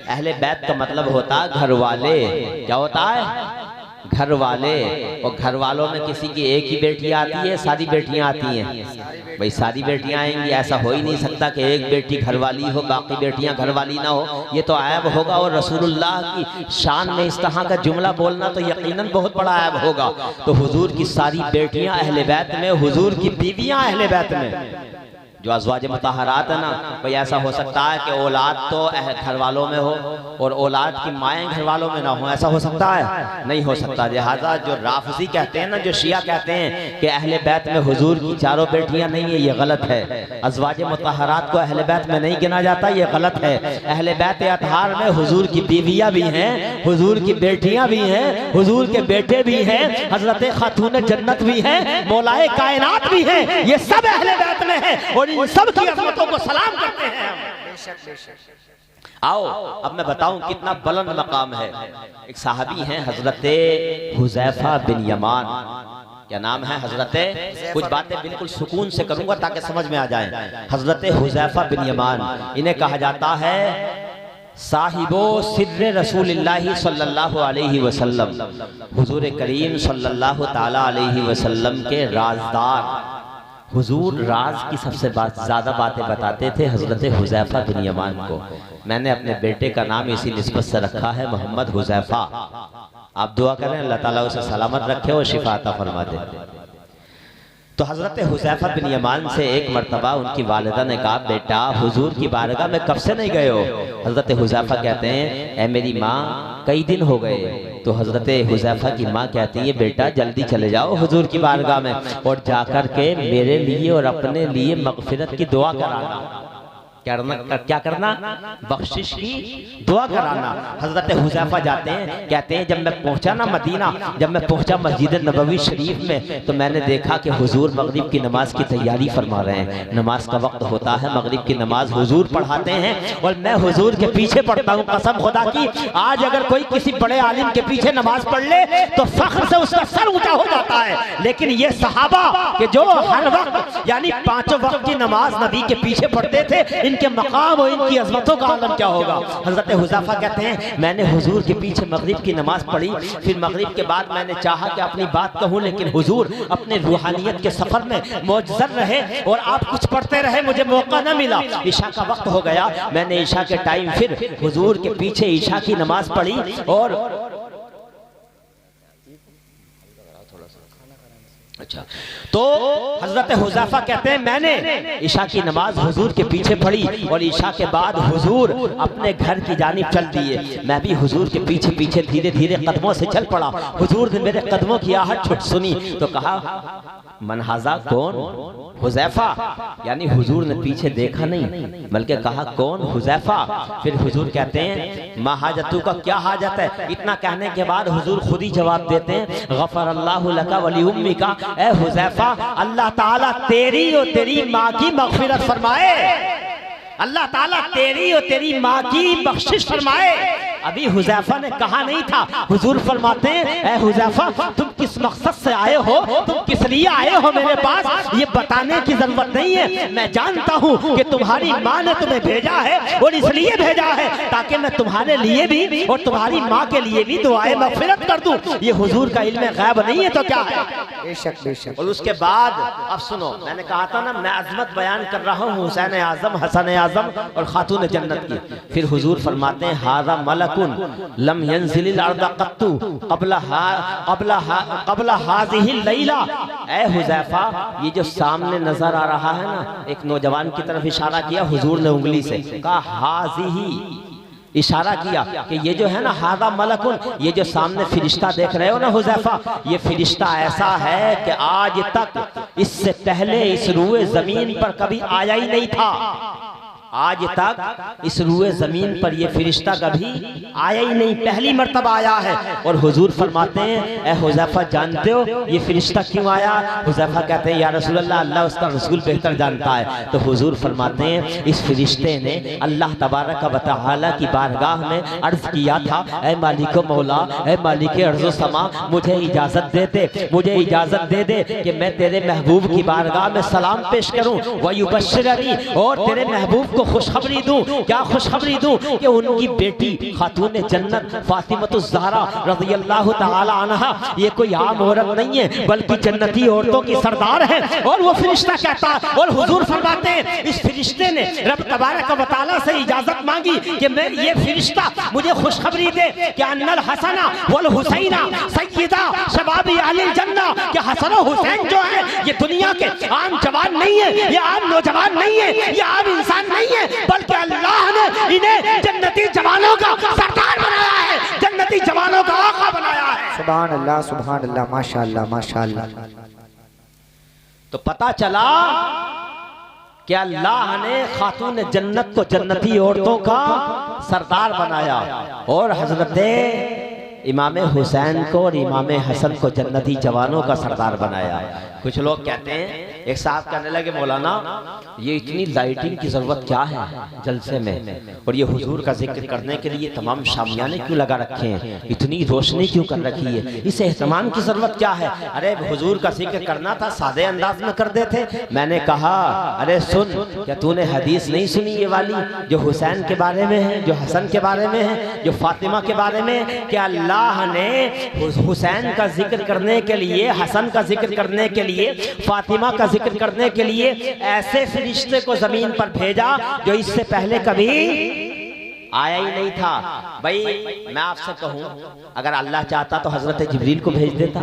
अहले बैत का मतलब होता है घर वाले। क्या होता है? घर वाले। और घर वालों में किसी की एक ही बेटी आती है, सारी बेटियां आती हैं? भाई सारी बेटियां आएंगी, ऐसा हो ही नहीं सकता कि एक बेटी घरवाली हो बाकी बेटियां घरवाली ना हो, ये तो ऐब होगा। और रसूलुल्लाह की शान में इस तरह का जुमला बोलना तो यकीनन बहुत बड़ा ऐब होगा। तो हुजूर की सारी बेटियां अहले बैत में, हुजूर की बीवियां अहले बैत में। जो अज़वाज मुतहरात है ना भाई, ऐसा हो सकता है कि औलाद तो घर वालों में हो और औलाद की माएँ घर वालों में ना हो, ऐसा हो सकता है? नहीं हो सकता। लिहाजा जो राफजी कहते हैं ना, जो शिया कहते हैं कि अहले बैत में हुजूर की चारों बेटियां नहीं है, ये गलत है। अज़वाज मुतहरात को अहले बैत में नहीं गिना जाता, ये गलत है। अहले बैत अतहार में हुजूर की बीवियां भी हैं, हुजूर की बेटियां भी हैं, हुजूर के बेटे भी हैं, हजरत खातून जन्नत भी हैं, मौलाए कायनात भी हैं, ये सब अहले बैत में है और इन सब की अज़मतों को सलाम करते हैं हम। आओ अब मैं बताऊं कितना बुलंद मकाम है। एक साहबी हैं हजरत हुज़ैफा बिन यमान, क्या नाम है? हजरत, कुछ बातें बिल्कुल सुकून से करूंगा ताकि समझ में आ जाए। हजरत हुज़ैफा बिन यमान, इन्हें कहा जाता है साहिबो सिर्र रसूलिल्लाह सल्लल्लाहु अलैहि वसल्लम, हुजूर करीम सल्लल्लाहु ताला अलैहि वसल्लम के राजदार। हुजूर राज की सबसे ज़्यादा बातें बताते थे हजरत हुज़ैफा बिन यमान को। मैंने अपने बेटे का नाम इसी निस्बत से रखा है मोहम्मद हुज़ैफा। आप दुआ करें अल्लाह ताला उसे सलामत रखे और शिफा अता फरमा दे। तो हजरत हुज़ैफा बिन यमान से एक मरतबा उनकी वालिदा ने कहा, बेटा हुजूर की बारगाह में कब से नहीं गए हो? हजरत हुज़ैफा कहते हैं, ए मेरी माँ कई दिन हो गए। तो हजरत हुज़ैफा की माँ कहती है, बेटा जल्दी चले जाओ हुजूर की बारगाह में और जाकर के मेरे लिए और अपने लिए मग़फ़िरत की दुआ कराना। क्या करना? बख्शिश की दुआ कराना। हजरत हुज़ैफा जाते हैं, कहते हैं जब मैं पहुंचा ना मदीना, जब मैं पहुंचा मस्जिद नबवी शरीफ में, तो मैंने देखा कि हुजूर मगरिब की नमाज की तैयारी फरमा रहे हैं। नमाज का वक्त होता है, मगरिब की नमाज हुजूर पढ़ाते हैं और मैं हुजूर के पीछे पढ़ता हूँ। कसम खुदा की, आज अगर कोई किसी बड़े आलिम के पीछे नमाज पढ़ ले तो फख्र से उसका सर ऊंचा हो जाता है। लेकिन ये सहाबा के जो हर वक्त यानी पांचों वक्त की नमाज नबी के पीछे पढ़ते थे, इनके मकाम और इनकी अज़मतों का आलम क्या होगा। हजरत हुज़ैफा कहते हैं, मैंने हुजूर के पीछे मगरिब की नमाज पढ़ी, फिर मगरिब के बाद मैंने चाहा कि अपनी बात कहूँ, लेकिन हुजूर अपने रूहानियत के सफर में मौजज़र रहे और आप कुछ पढ़ते रहे, मुझे मौका न मिला। ईशा का वक्त हो गया, मैंने ईशा के टाइम फिर हुजूर के पीछे ईशा की नमाज पढ़ी और अच्छा। तो हजरत हुज़ैफा कहते हैं, मैंने ईशा की नमाज हुजूर के पीछे पढ़ी और ईशा के बाद हुजूर अपने घर की जानिब चल दिए। मैं भी हुजूर के पीछे पीछे धीरे धीरे कदमों से चल पड़ा। हुजूर ने मेरे कदमों की आहट छुट सुनी तो कहा, मनहाजा कौन? हुज़ैफा। यानी हुजूर ने पीछे देखा नहीं बल्कि कहा, कौन? हुज़ैफा। फिर हुजूर कहते हैं, मा हाजतू का क्या हाजत है? इतना कहने के बाद हुजूर खुद ही जवाब देते हैं, गफ़रल्लाहु लका वली उम्मिका, ए हुज़ैफा अल्लाह ताला तेरी और तेरी माँ की मग़फ़िरत फरमाए, अल्लाह ताला तेरी और तेरी माँ की बख्शिश फरमाए। अभी हुज़ैफा ने कहा नहीं था, हुजूर फरमाते हैं, ए हुज़ैफा तुम किस मकसद से आए हो, तुम किस लिए आए हो मेरे पास, ये बताने की जरूरत नहीं है। मैं जानता हूँ कि तुम्हारी माँ ने तुम्हें भेजा है और इसलिए भेजा है ताकि मैं तुम्हारे लिए भी और तुम्हारी माँ के लिए भी दुआए मग़फ़िरत कर दूँ। ये हुजूर का इल्म गैब नहीं है तो क्या है? बेशक बेशक। और उसके बाद अब सुनो, मैंने कहा था ना मैं अज़मत बयान कर रहा हूँ हुसैन आज़म, हसन आज़म और खातून जन्नत की। फिर हुजूर फरमाते हैं, हाज़ा मलकुन लम यंज़िलिल अर्द क़त्तु क़ब्ल हाज़िहिल लैला। ए हुज़ैफा, ये जो सामने नजर आ रहा है ना, एक नौजवान की तरफ इशारा किया हुजूर ने उंगली से, कहा हाज़िही, इशारा किया कि ये जो है ना हादा मलकुन, ये जो सामने फिरिश्ता देख रहे हो ना हुज़ैफा, ये फिरिश्ता ऐसा है कि आज तक इससे पहले इस रूए जमीन पर कभी आया ही नहीं था। आज तक इस रूए जमीन पर ये फरिश्ता कभी आया ही नहीं, पहली मर्तबा आया है। और हुजूर फरमाते हैं, ए हुज़ैफा जानते हो ये फरिश्ता क्यों आया? हुज़ैफा कहते हैं या रसूलल्लाह, अल्लाह उसका रसूल बेहतर जानता है। तो हुजूर फरमाते हैं इस फरिश्ते ने अल्लाह तबारक व तआला की बारगाह में अर्ज किया था, ए मालिक मौला, ए मालिक अर्ज़ समा, मुझे इजाजत दे दे, मुझे इजाजत दे दे कि मैं तेरे महबूब की बारगाह में सलाम पेश करूं, वयुबश्शिरनी, और तेरे महबूब को खुशखबरी दूं। क्या खुशखबरी दूं? कि उनकी बेटी खातून जन्नत फातिमतुज़ ज़हरा रज़ियल्लाहु तआला अन्हा ये कोई आम औरत नहीं है, बल्कि जन्नती औरतों की सरदार है। और वो फरिश्ता कहता, और हुजूर फरमाते हैं इस फरिश्ते ने रब तबारक व तआला से इजाजत मांगी कि मैं ये फरिश्ता मुझे खुशखबरी दे कि अन्नल हसना वल हुसैना सय्यदा शबाबी अहलिल जन्ना, कि हसन और हुसैन जो है ये दुनिया के आम जवान नहीं है, ये आम नौजवान नहीं है, ये आम इंसान नहीं है, बल्कि अल्लाह ने इन्हें जन्नती जवानों का सरदार बनाया है, जन्नती जवानों का आका बनाया है। सुभान अल्लाह, माशाअल्लाह माशाअल्लाह। तो पता चला कि अल्लाह ने खातून जन्नत को जन्नती औरतों का सरदार बनाया, और हजरत इमाम हुसैन को और इमाम हसन को जन्नती जवानों का सरदार बनाया। कुछ लोग कहते हैं, एक साहब कहने लगे मौलाना ये इतनी लाइटिंग की जरूरत क्या है जलसे में, और ये हुजूर का जिक्र करने के लिए तमाम शामियाने क्यों लगा रखे हैं, इतनी रोशनी क्यों कर रखी है, इस एहतमाम की जरूरत क्या है? अरे हुजूर का जिक्र करना था सादे अंदाज में कर देते। मैंने कहा अरे सुन, क्या तूने हदीस नहीं सुनी ये वाली जो हुसैन के बारे में है, जो हसन के बारे में है, जो फातिमा के बारे में, कि अल्लाह ने हुसैन का जिक्र करने के लिए, हसन का जिक्र करने के लिए, फातिमा का जिक्र करने के लिए ऐसे फरिश्ते को जमीन पर भेजा जो इससे पहले कभी आया ही नहीं था। भाई मैं आपसे कहूं, अगर अल्लाह चाहता तो हजरत जिब्रील को भेज देता,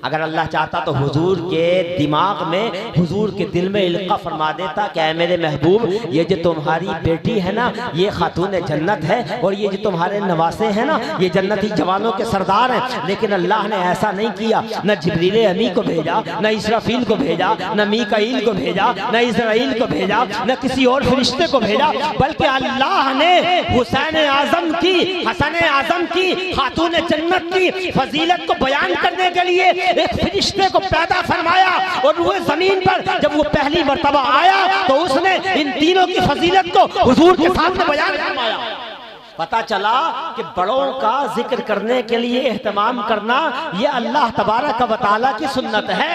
अगर अल्लाह चाहता तो हुजूर के दिमाग में, हुजूर के दिल में इल्का फरमा देता कि ऐ मेरे महबूब, ये जो तुम्हारी बेटी है ना ये खातून जन्नत है, और ये जो तुम्हारे नवासे हैं ना ये जन्नती जवानों के सरदार हैं। लेकिन अल्लाह ने ऐसा नहीं किया, न जिब्रील अमी को भेजा, न इसराफील को भेजा, न मीकाईल को भेजा, न इज़राइल को भेजा, न किसी और फरिश्ते को भेजा, बल्कि अल्लाह ने हुसैन आजम की, हसन आजम की, खातून जन्नत की फजीलत को बयान करने के लिए एक फरिश्ते को पैदा फरमाया। और वो जमीन पर जब वो पहली मर्तबा आया तो उसने इन तीनों की फजीलत को हुजूर के सामने बयान फरमाया। पता चला कि बड़ों का जिक्र करने के लिए एहतमाम करना ये अल्लाह तबारक व तआला की सुन्नत है,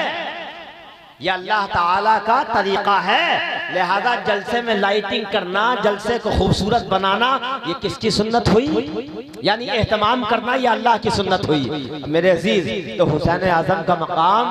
ये अल्लाह ताला का तरीका है। लिहाजा जलसे में लाइटिंग करना, जलसे को खूबसूरत बनाना, ये किसकी सुन्नत हुई? यानी एहतमाम करना ये अल्लाह की सुन्नत हुई। मेरे अजीज, तो हुसैन आजम का मकाम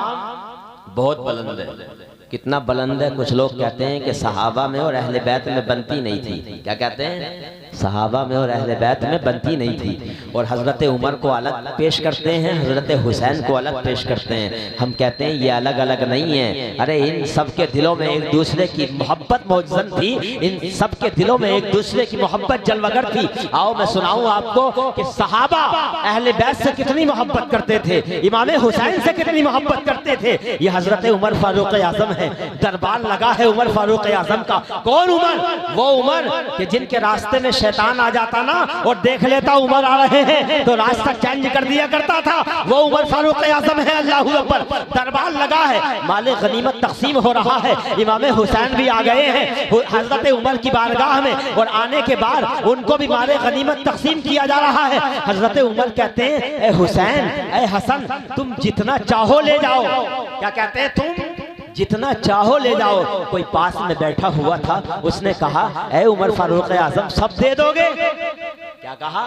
बहुत बुलंद है। कितना बुलंद है? कुछ लोग कहते हैं कि सहाबा में और अहले बैत में बनती नहीं थी। क्या कहते हैं? सहाबा में और अहले बैत में बनती नहीं थी। और हजरत उमर को अलग पेश करते हैं, हजरत हुसैन को अलग पेश करते हैं। हम कहते हैं ये अलग अलग नहीं है। अरे इन सब के दिलों में एक दूसरे की मोहब्बत मौजूद थी, इन सब के दिलों में एक दूसरे की मोहब्बत जलवगर थी। आओ मैं सुनाऊं आपको कि सहाबा अहले बैत से कितनी मोहब्बत करते थे, इमाम हुसैन से कितनी मोहब्बत करते थे। ये हजरत उमर फारूक आजम है, दरबार लगा है उमर फारूक आजम का। कौन उमर? वो उमर कि जिनके रास्ते में शैतान आ जाता ना और देख लेता उमर आ रहे हैं तो रास्ता चेंज कर दिया करता था, वो उमर फारूक आजम है। अल्लाहू अकबर। दरबार लगा है, माले गनीमत तकसीम हो रहा है, इमाम हुसैन भी आ गए हैं हजरत उमर की बारगाह में, और आने के बाद उनको भी माले गनीमत तकसीम किया जा रहा है। हजरत उमर कहते हैं ए हुसैन, ए हसन, तुम जितना चाहो ले जाओ। क्या कहते हैं? तुम जितना चाहो ले जाओ। कोई पास में बैठा हुआ था, उसने कहा ए उमर फारूक आजम, सब दे दोगे? क्या कहा?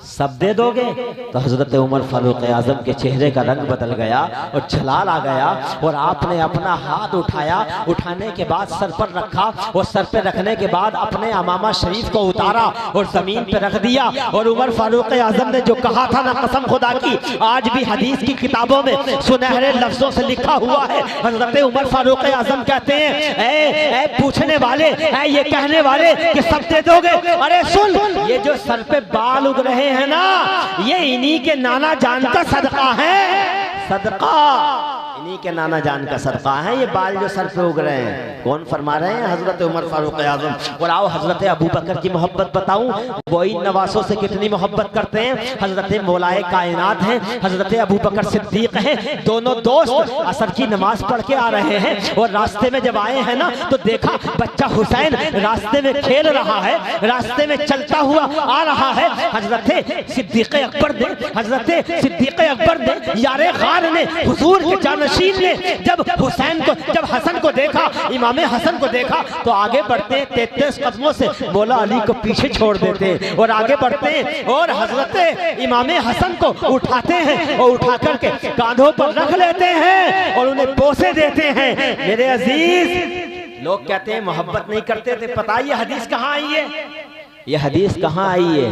सब दे दोगे? तो हजरत उमर फारूक आजम के चेहरे का रंग बदल गया और जलाल आ गया, और आपने अपना हाथ उठाया, उठाने के बाद सर पर रखा, और सर पर रखने के बाद अपने अमामा शरीफ को उतारा और जमीन पर रख दिया। और उमर फारूक आजम ने जो कहा था ना, कसम खुदा की, आज भी हदीस की किताबों में सुनहरे लफ्जों से लिखा हुआ है। हजरत उमर फारूक आजम कहते हैं ए पूछने वाले, ये कहने वाले कि सब दे दोगे? अरे सुन, ये जो सर पे बाल उग रहे है ना, ये इन्हीं के नाना जान का सदका है। सदका इन्हीं के नाना जान का सदका है ये बाल जो सर पे उग रहे हैं। कौन फरमा रहे हैं? हजरत उमर फारूक आजम। और आओ हजरत अबू बकर की मोहब्बत बताऊं, वो इन नवासों से कितनी मोहब्बत करते हैं। हजरत मौलाए कायनात हैं, हजरत अबू बकर सिद्दीक हैं, दोनों दोस्त असर की नमाज पढ़ के आ रहे हैं और रास्ते में जब आए हैं ना तो देखा बच्चा हुसैन रास्ते में खेल रहा है, रास्ते में चलता हुआ आ रहा है। हजरत सिद्दीक अकबर ने, हजरत सिद्दीक अकबर ने, यारे गार ने, हुजूर के जानशीन ने जब हुसैन को, जब हसन को देखा, इमाम हसन को देखा तो आगे बढ़ते 33 कदमों से मौला अली को पीछे छोड़ देते और आगे बढ़ते और हजरत इमाम हसन को उठाते हैं और उठा करके कांधों पर रख लेते हैं और उन्हें बोसे देते हैं। मेरे अजीज, लोग कहते हैं मोहब्बत नहीं करते थे, पता है ये हदीस कहाँ आई है? ये हदीस कहाँ आई है?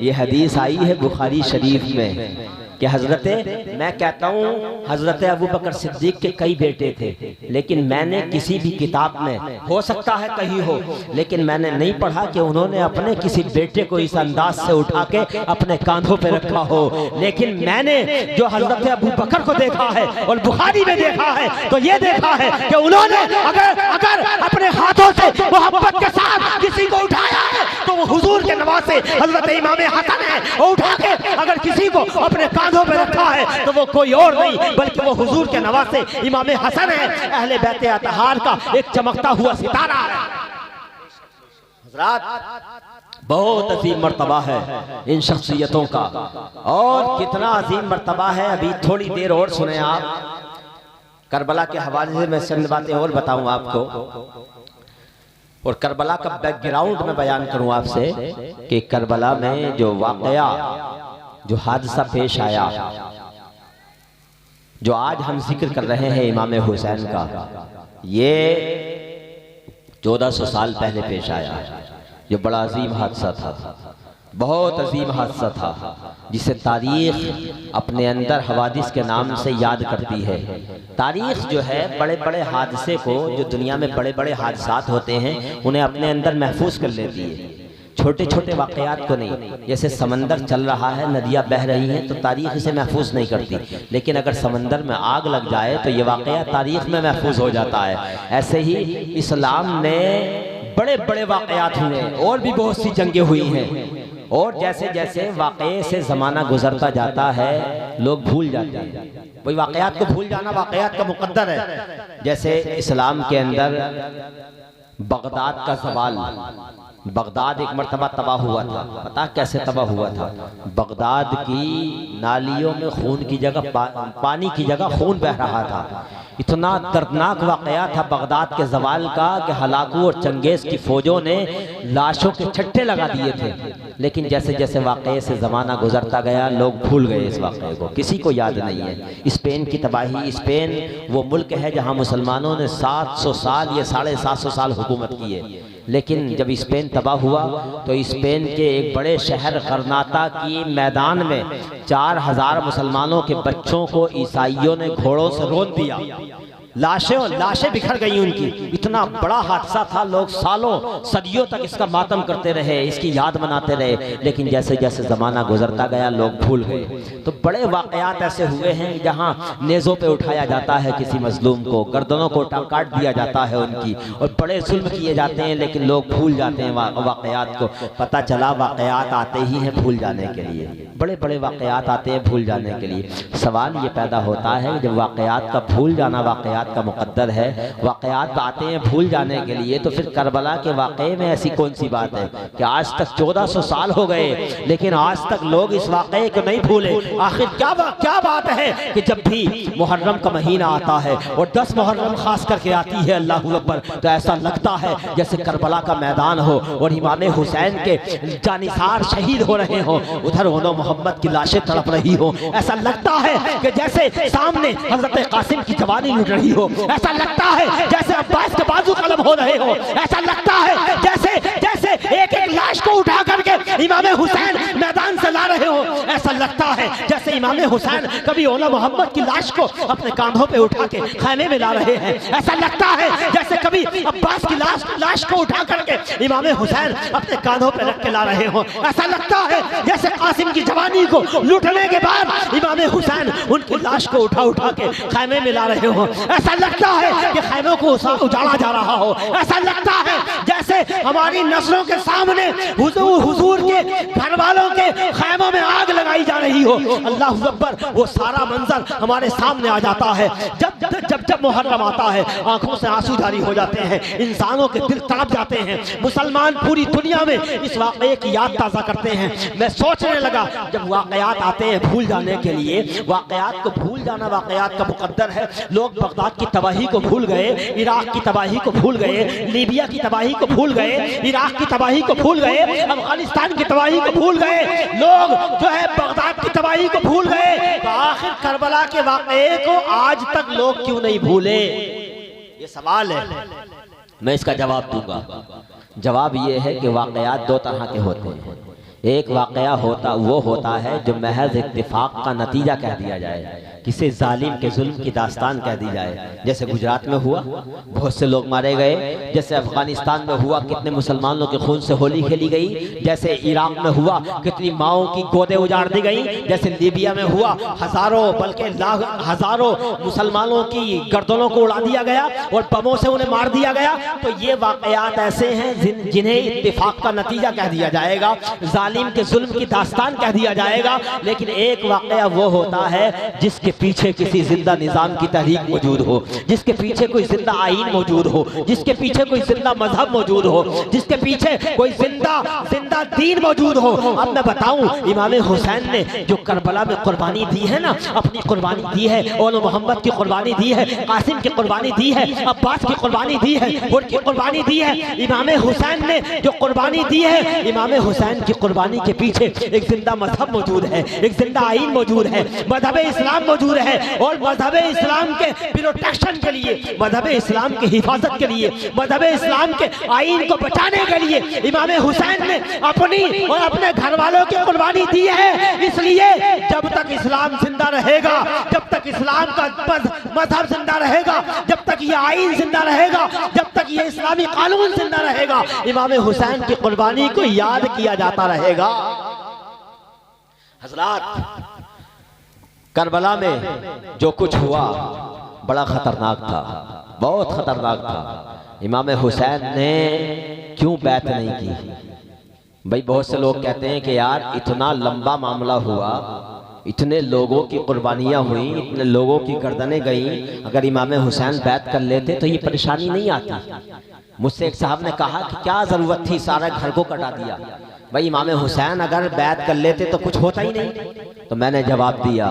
ये हदीस आई है बुखारी शरीफ में कि मैं कहता हूँ हजरत अबू बकर सिद्दीक के कई बेटे थे, लेकिन मैंने किसी भी किताब में, हो सकता है कहीं हो, लेकिन मैंने नहीं पढ़ा कि उन्होंने अपने किसी बेटे को इस अंदाज से उठा के अपने कांधों पे रखा हो। लेकिन मैंने जो हजरत अबू बकर को देखा है और बुखारी में देखा है तो ये देखा है कि उन्होंने अगर अपने हाथों से मोहब्बत के साथ किसी को उठाया है तो वो हुजूर के नवासे हजरत इमाम हसन है, और उठा के अगर किसी को अपने कांधों पे रखा है तो वो कोई और नहीं बल्कि वो हुजूर के नवासे इमाम हसन है, अहले बैत अतहार का एक चमकता हुआ सितारा है। हज़रात, बहुत अजीम मर्तबा है इन शख्सियतों का, और कितना अजीम मर्तबा है अभी थोड़ी देर और सुने आप। करबला के हवाले से मैं चंद बातें और बताऊं आपको, और करबला का बैकग्राउंड में बयान करूं आपसे कि करबला में जो वाकया, जो हादसा पेश आया, जो आज हम जिक्र कर रहे हैं इमाम हुसैन का, ये 1400 साल पहले पेश आया, जो बड़ा अजीम हादसा था, बहुत अजीम हादसा था, जिसे तारीख अपने अंदर हवादिस के नाम से याद करती है। तारीख जो है बड़े बड़े हादसे को, जो दुनिया में बड़े बड़े हादसात होते हैं, उन्हें अपने अंदर महफूज कर लेती है, छोटे छोटे वाकयात को नहीं। जैसे समंदर चल रहा है, नदियाँ बह रही हैं, तो तारीख इसे महफूज नहीं करती, लेकिन अगर समंदर में आग लग जाए तो ये वाकया तारीख में महफूज हो जाता है। ऐसे ही इस्लाम में बड़े बड़े वाकयात हुए, और भी बहुत सी जंगें हुई हैं, और जैसे जैसे वाकये से ज़माना गुजरता जाता है लोग भूल जाते हैं। वही वाकयात को भूल जाना वाकयात का मुकद्दर है। जैसे इस्लाम के अंदर बगदाद का सवाल, बगदाद एक मरतबा तबाह हुआ था। पता कैसे तबाह हुआ था? बगदाद की नालियों में खून की जगह पानी की जगह खून बह रहा था। इतना दर्दनाक वाकया था बगदाद के जवाल का कि हलाकू और चंगेज की फौजों ने लाशों के छट्टे लगा दिए थे। लेकिन जैसे जैसे वाकये से ज़माना गुजरता गया लोग भूल गए इस वाकये को, किसी को याद नहीं है। स्पेन की तबाही, स्पेन वो मुल्क है जहाँ मुसलमानों ने 700 साल या 750 साल हुकूमत की है, लेकिन जब स्पेन तबाह हुआ तो स्पेन के एक बड़े शहर गरनाता की मैदान में 4000 मुसलमानों के बच्चों को ईसाइयों ने घोड़ों से रोंद दिया, लाशें बिखर गई उनकी। इतना बड़ा हादसा था, लोग सालों सदियों तक इसका मातम करते रहे, इसकी याद मनाते रहे, लेकिन जैसे जैसे ज़माना गुजरता गया लोग भूल गए। तो बड़े वाकयात ऐसे हुए हैं जहाँ नेज़ों पे उठाया जाता है किसी मजलूम को, गर्दनों को काट दिया जाता है उनकी, और बड़े जुल्म किए जाते हैं, लेकिन लोग भूल जाते हैं वाकयात को। पता चला वाकयात आते ही हैं भूल जाने के लिए, बड़े बड़े वाकयात आते हैं भूल जाने के लिए। सवाल ये पैदा होता है जब वाकयात का भूल जाना वाकयात का मुकद्दर है, वाकयात आते हैं भूल जाने के लिए, तो फिर करबला के वाकये में ऐसी कौन सी बात है कि आज तक 1400 साल हो गए लेकिन आज तक लोग इस वाकये को नहीं भूले। आखिर क्या बात है कि जब भी मुहर्रम का महीना आता है और 10 मुहर्रम खास करके आती है, अल्लाहू अकबर, तो ऐसा लगता है जैसे करबला का मैदान हो और इमाम हुसैन के जानिसार शहीद हो रहे हो, उधर उन्हों मोहम्मद की लाशें तड़प रही हो। ऐसा लगता है कि जैसे सामने हजरत कासिम की जवानी लुट रही हो, ऐसा लगता है जैसे अब्बास के बाजू कलम हो रहे हो, ऐसा लगता है जैसे से जैसे एक एक लाश को उठा करके इमाम हुसैन मैदान से ला रहे हो। ऐसा लगता है जैसे इमाम हुसैन कभी औला मोहम्मद की लाश को अपने कांधों पे उठा के खाने में ला रहे हैं। ऐसा लगता है जैसे कभी अब्बास की लाश को उठा करके इमाम हुसैन अपने कांधों पे रख के ला रहे हो। ऐसा लगता है जैसे कासिम की जवानी को लूटने के बाद इमाम हुसैन उनकी लाश को उठा के खैमे में ला रहे हो। ऐसा लगता है कि खैमों को उजाड़ा जा रहा हो। ऐसा लगता है जैसे हमारी नस्लों के सामने हुजूर के घर वालों के खैमों में आग लगाई जा रही हो। अल्लाह अकबर, वो सारा मंजर हमारे सामने आ जाता है। जब मुहर्रम आता है आंखों से आंसू जारी हो जाते हैं, इंसानों के दिल तड़प जाते हैं। मुसलमान पूरी दुनिया में इस वाक़ये की याद ताज़ा करते हैं। मैं सोचने लगा जब वाक़यात आते हैं भूल जाने के लिए, वाक़यात को भूल जाना वाक़यात का मुक़द्दर है। लोग बगदाद की तबाही को भूल गए, इराक की तबाही को भूल गए, लीबिया की तबाही को भूल गए, इराक की तबाही को भूल गए, अफगानिस्तान की तबाही को भूल गए, लोग जो है बगदाद की तबाही को भूल गए। तो आखिर करबला के वाक़ये को आज तक लोग क्यों नहीं भूले? ये सवाल है, मैं इसका जवाब दूंगा। जवाब ये है कि वाक़यात दो तरह के होते हैं। एक वाक़या वो होता है जो महज इत्तिफाक का नतीजा कह दिया जाए, किसी जालिम के जुल्म की दास्तान कह दी जाए। जैसे गुजरात में हुआ, बहुत से लोग मारे गए। जैसे अफगानिस्तान में हुआ, कितने मुसलमानों के खून से होली खेली गई। जैसे इराक में हुआ, कितनी माओं की गोदें उजाड़ दी गई। जैसे लीबिया में हुआ, हजारों बल्कि हजारों मुसलमानों की गर्दनों को उड़ा दिया गया और बमों से उन्हें मार दिया गया। तो ये वाक़यात ऐसे हैं जिन्हें इत्तिफाक का नतीजा कह दिया जाएगा, जालिम के जुल्म की दास्तान कह दिया जाएगा। लेकिन एक वाक़या वो होता है जिसके पीछे किसी जिंदा निजाम की तहरीक मौजूद हो, जिसके पीछे कोई जिंदा आईन मौजूद हो, जिसके पीछे कोई जिंदा मजहब मौजूद हो, जिसके पीछे कोई जिंदा दीन मौजूद हो। अब मैं बताऊं, इमाम हुसैन ने जो करबला में कुर्बानी दी है ना, अपनी कुर्बानी दी है, औल मोहम्मद की कुर्बानी दी है, कासिम की कुर्बानी दी है, अब्बास की कुर्बानी दी है, उनकी कुर्बानी दी है। इमाम हुसैन ने जो कुर्बानी दी है, इमाम हुसैन की कुर्बानी के पीछे एक जिंदा मजहब मौजूद है, एक जिंदा आईन मौजूद है, मजहब इस्लाम मौजूद है। और मजहब इस्लाम के प्रोटेक्शन के लिए, मजहब इस्लाम की हिफाजत के लिए, मजहब इस्लाम के आईन को बचाने के लिए इमाम हुसैन ने अपनी और अपने घर वालों की कुर्बानी दी है। इसलिए जब तक इस्लाम जिंदा रहेगा, जब तक इस्लाम का मजहब जिंदा रहेगा, जब तक ये आईन जिंदा रहेगा, जब तक ये इस्लामी कानून जिंदा रहेगा, इमाम हुसैन की कुर्बानी को याद किया जाता रहेगा। हज़रात, करबला में जो कुछ हुआ बड़ा खतरनाक था, बहुत खतरनाक था। इमाम हुसैन ने क्यों बैत नहीं की? भाई बहुत से लोग कहते हैं कि यार इतना लंबा मामला हुआ, इतने लोगों की कुर्बानियाँ हुई, इतने लोगों की गर्दनें गई, अगर इमाम हुसैन बैत कर लेते तो ये परेशानी नहीं आती। मुझसे एक साहब ने कहा कि क्या ज़रूरत थी सारा घर को कटा दिया। भाई इमाम हुसैन अगर बैत कर लेते तो कुछ होता ही नहीं। तो मैंने जवाब दिया,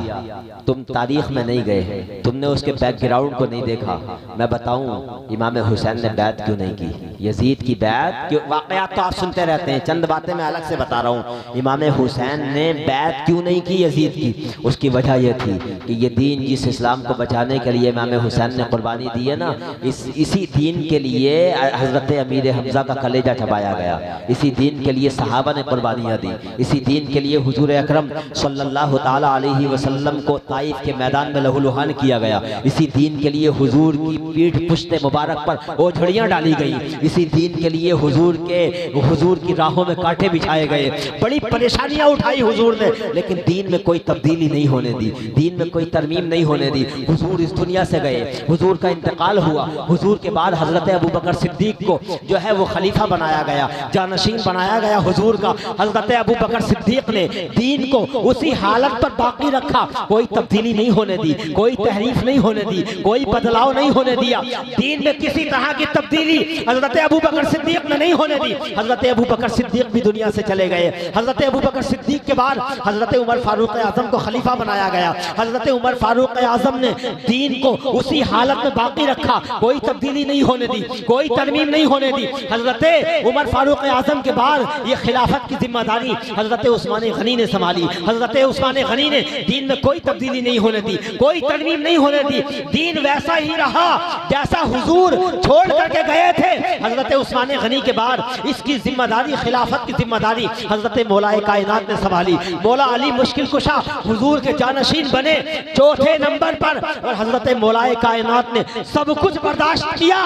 तुम तारीख में नहीं गए, तुमने उसके बैकग्राउंड को नहीं देखा। मैं बताऊं इमाम हुसैन ने बैत क्यों नहीं की, यजीद की बैत क्यों? वाक़यात तो आप सुनते रहते हैं, चंद बातें मैं अलग से बता रहा हूँ। इमाम हुसैन ने बैत क्यों नहीं की यजीद की? उसकी वजह यह थी कि ये दीन जिस इस्लाम को बचाने के लिए इमाम हुसैन ने कुर्बानी दी है ना, इसी दीन के लिए हज़रत अमीर हमज़ा का कलेजा चबाया गया, इसी दीन के लिए सहाबा ने कुर्बानियाँ दी, इसी दीन के लिए हुजूर अकरम सल्लल्लाहु ताला अलैहि वसल्लम को ताइफ के मैदान में लहूलुहान किया गया, इसी दीन के लिए हुजूर की पीठ पुश्ते मुबारक पर ओझड़ियाँ डाली गई, इसी दीन के लिए हुजूर की राहों में कांटे बिछाए गए, बड़ी परेशानियाँ उठाई हुजूर ने, लेकिन दीन में कोई तब्दीली नहीं होने दी, दीन में कोई तरमीम नहीं होने दी। हुजूर इस दुनिया से गए, हुजूर का इंतकाल हुआ, हुजूर के बाद हजरत अबू बकर सिद्दीक को जो है वो खलीफा बनाया गया, जानशीन बनाया गया हुजूर का। हजरत अबू बकर सिद्दीक ने दीन को उसी हालत पर बाकी रखा, कोई तब्दीली नहीं होने दी, कोई तहरीफ नहीं होने दी, कोई बदलाव नहीं होने दिया। दीन में किसी तरह की तब्दीली हजरत अबू बकर सिद्दीक ने नहीं होने दी। हजरत अबू बकर सिद्दीक भी दुनिया से चले गए। हजरत अबू बकर सिद्दीक के बाद हजरत उमर फारूक आजम को खलीफा बनाया गया। हजरत उमर फारूक आजम ने दीन को उसी हालत में बाकी रखा, कोई तब्दीली नहीं होने दी, कोई तरमीम नहीं होने दी। हजरत उमर फारूक आजम के बाद ये खिलाफत खिलाफत की जिम्मेदारी हजरत उस्मान गनी ने संभाली। हजरत उस्मान गनी ने दीन में कोई तब्दीली नहीं होने दी, कोई तरमीम नहीं होने दी। दीन वैसा ही रहा जैसा हुजूर छोड़ करके गए थे। हजरत उस्मान गनी के बाद इसकी जिम्मेदारी, खिलाफत की जिम्मेदारी हजरत मौलाए कायनात ने संभाली। मौला अली मुश्किल कुशा हुजूर के जानशीन बने चौथे नंबर पर, और हजरत मौलाए कायनात ने सब कुछ बर्दाश्त किया,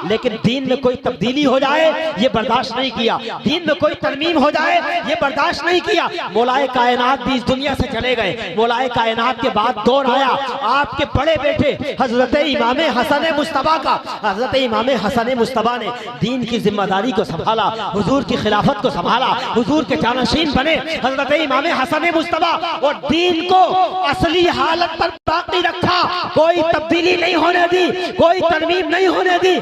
लेकिन दीन में कोई तब्दीली हो जाए ये बर्दाश्त नहीं किया, दीन में कोई तरमीम हो जाए ये बर्दाश्त नहीं किया। मौलाए कायनात भी इस दुनिया से चले गए। मौलाए कायनात के बाद दौर आया आपके बड़े बेटे हजरत इमाम हसन मुस्तफा का। हजरत इमाम हसन मुस्तफा ने दीन की जिम्मेदारी को संभाला, हुजूर की खिलाफत को संभाला, हुजूर के जानशीन बने हजरत इमाम हसन मुस्तफा, और दीन को असली हालत पर बाकी रखा, कोई तब्दीली नहीं होने दी, कोई तरमीम नहीं होने दी।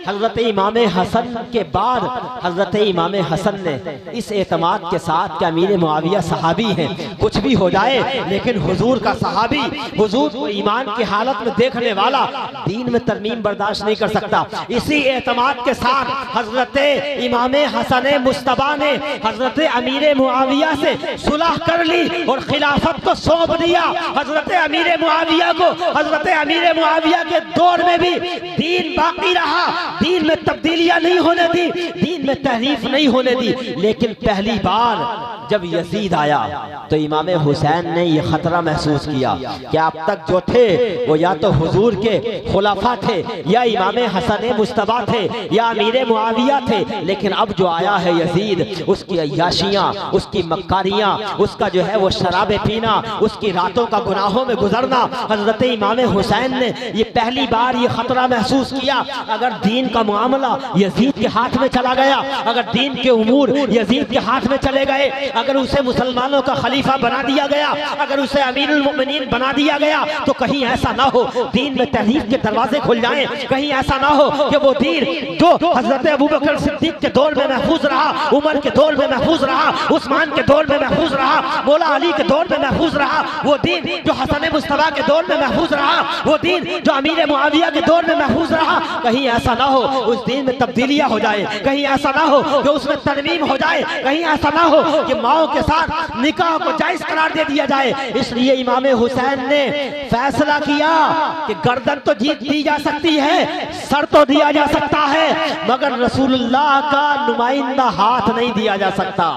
हजरत इमाम हसन के बाद हजरत इमाम हसन ने इस एतमाद के साथ कि अमीर मुआविया सहाबी हैं, कुछ भी हो जाए लेकिन हुजूर का सहाबी, हुजूर को ईमान की हालत में देखने वाला दीन में तरमीम बर्दाश्त नहीं कर सकता। इसी एतमाद के साथ हजरत इमाम हसन मुस्तफा ने हजरत अमीर मुआविया से सुलह कर ली और खिलाफत को सौंप दिया। हजरत अमीर मुआविया को, हजरत अमीर मुआविया के दौर में भी दीन बाकी रहा, दीन में तब्दीलियां नहीं होने दी, दीन में तहरीफ नहीं होने दी। लेकिन पहली बार जब यजीद आया तो इमाम हुसैन ने यह खतरा महसूस किया कि अब तक जो थे वो या तो हुजूर के खुलाफा थे, या इमाम हसन मुस्तफा थे, या अमीर मुआविया थे, लेकिन अब जो आया है यजीद, उसकी अय्याशियां, उसकी मक्कारियां, उसका जो है वो शराबे पीना, उसकी रातों का गुनाहों में गुजरना, हजरत इमाम हुसैन ने ये पहली बार ये खतरा महसूस किया। अगर दीन का मामला यजीद के हाथ में चला गया, अगर दीन के उमूर यजीद के हाथ में चले गए, अगर उसे मुसलमानों का खलीफा बना दिया गया, अगर उसे अमीरुल मोमिनीन बना दिया गया, तो कहीं ऐसा ना हो दीन में तहरीफ के दरवाजे खुल जाएं, कहीं ऐसा ना हो कि वो दीन जो हजरत अबू बकर सिद्दीक के दौर में महफूज रहा, उमर के दौर में महफूज रहा, उस्मान के दौर में महफूज रहा, मौला अली के दौर में महफूज रहा, वो दीन जो हसन मुस्तफा के दौर में महफूज रहा, वो दीन जो अमीर मुआविया के दौर में महफूज रहा, कहीं ऐसा ना हो उस दीन में तब्दीलियां हो जाए, कहीं ऐसा ना हो कि उसमें तरमीम हो जाए, कहीं ऐसा ना हो कि माओ के साथ निकाह को जायज करार दे दिया जाए। इसलिए इमाम हुसैन ने फैसला किया कि गर्दन तो जीत दी जा सकती है, सर तो दिया जा सकता है, मगर रसूलुल्लाह का नुमाइंदा हाथ नहीं दिया जा सकता,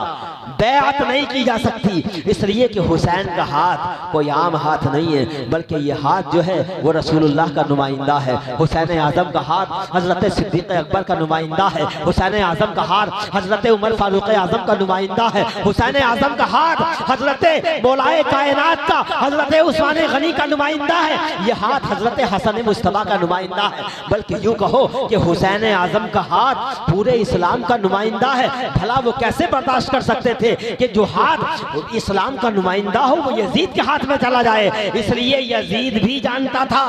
बैअत नहीं की जा सकती। इसलिए कि हुसैन का हाथ कोई आम हाथ नहीं है, बल्कि ये हाथ जो है वो रसूलुल्लाह का नुमाइंदा है। हुसैन आजम का हाथ हजरत सिद्दीक अकबर का नुमाइंदा है, हुसैन आजम का हाथ हजरत उमर फारूक आजम का नुमाइंदा है, हुसैन आजम का हाथ हजरत मौलाए कायनात का, हजरत उस्मान गनी का नुमाइंदा है, ये हाथ हजरत हसन मुस्तफा का नुमाइंदा है। बल्कि यूं कहो कि हुसैन आजम का हाथ पूरे इस्लाम का नुमाइंदा है। भला वो कैसे बर्दाश्त कर सकते थे कि जो हाथ इस्लाम का नुमाइंदा हो वो यजीद के हाथ में चला जाए। इसलिए यजीद भी जानता था,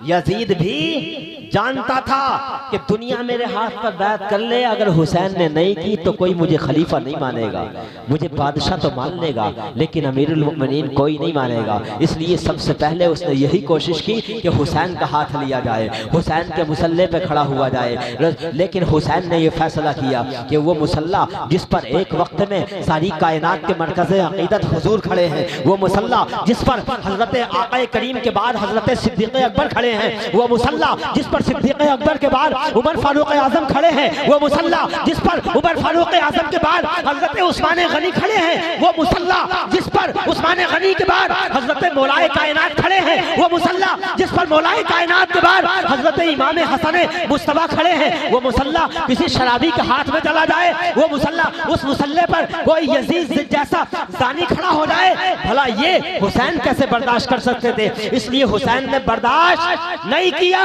यजीद भी जानता था कि दुनिया मेरे हाथ पर बैत कर ले, अगर हुसैन ने नहीं की तो कोई मुझे खलीफा नहीं मानेगा, मुझे बादशाह तो मान लेगा, लेकिन अमीरुल मोमिनीन कोई नहीं मानेगा। इसलिए सबसे पहले उसने यही कोशिश की कि हुसैन का हाथ लिया जाए, हुसैन के मुसल्ले पे खड़ा हुआ जाए। लेकिन हुसैन ने यह फैसला किया कि वो मुसल्ला जिस पर एक वक्त में सारी कायनात के मरकज़े अक़ीदत हुजूर खड़े हैं, वो मुसल्ला जिस पर हजरत आक़ा करीम के बाद हजरत सिद्दीक़ अकबर खड़े हैं, वो मुसल्ला जिस पर सिद्दीक़ अकबर के बाद उमर फारूक आजम खड़े हैं, वो मुसल्ला जिस पर उमर फारूक आजम के बाद हजरत उस्मान गनी खड़े हैं, वो मुसल्ला जिस पर उस्मान गनी के बाद हजरत मौलाए कायनात खड़े हैं, वो मुसल्ला जिस पर मौलाए कायनात के बाद हजरत इमाम हसन मुस्तफा खड़े हैं, वो मुसल्ला किसी शराबी के हाथ में चला जाए, वो मुसल्ला उस मुसल्ले पर कोई यजीद जैसा जानी खड़ा हो जाए, भला ये हुसैन कैसे बर्दाश्त कर सकते थे। इसलिए हुसैन ने बर्दाश्त नहीं किया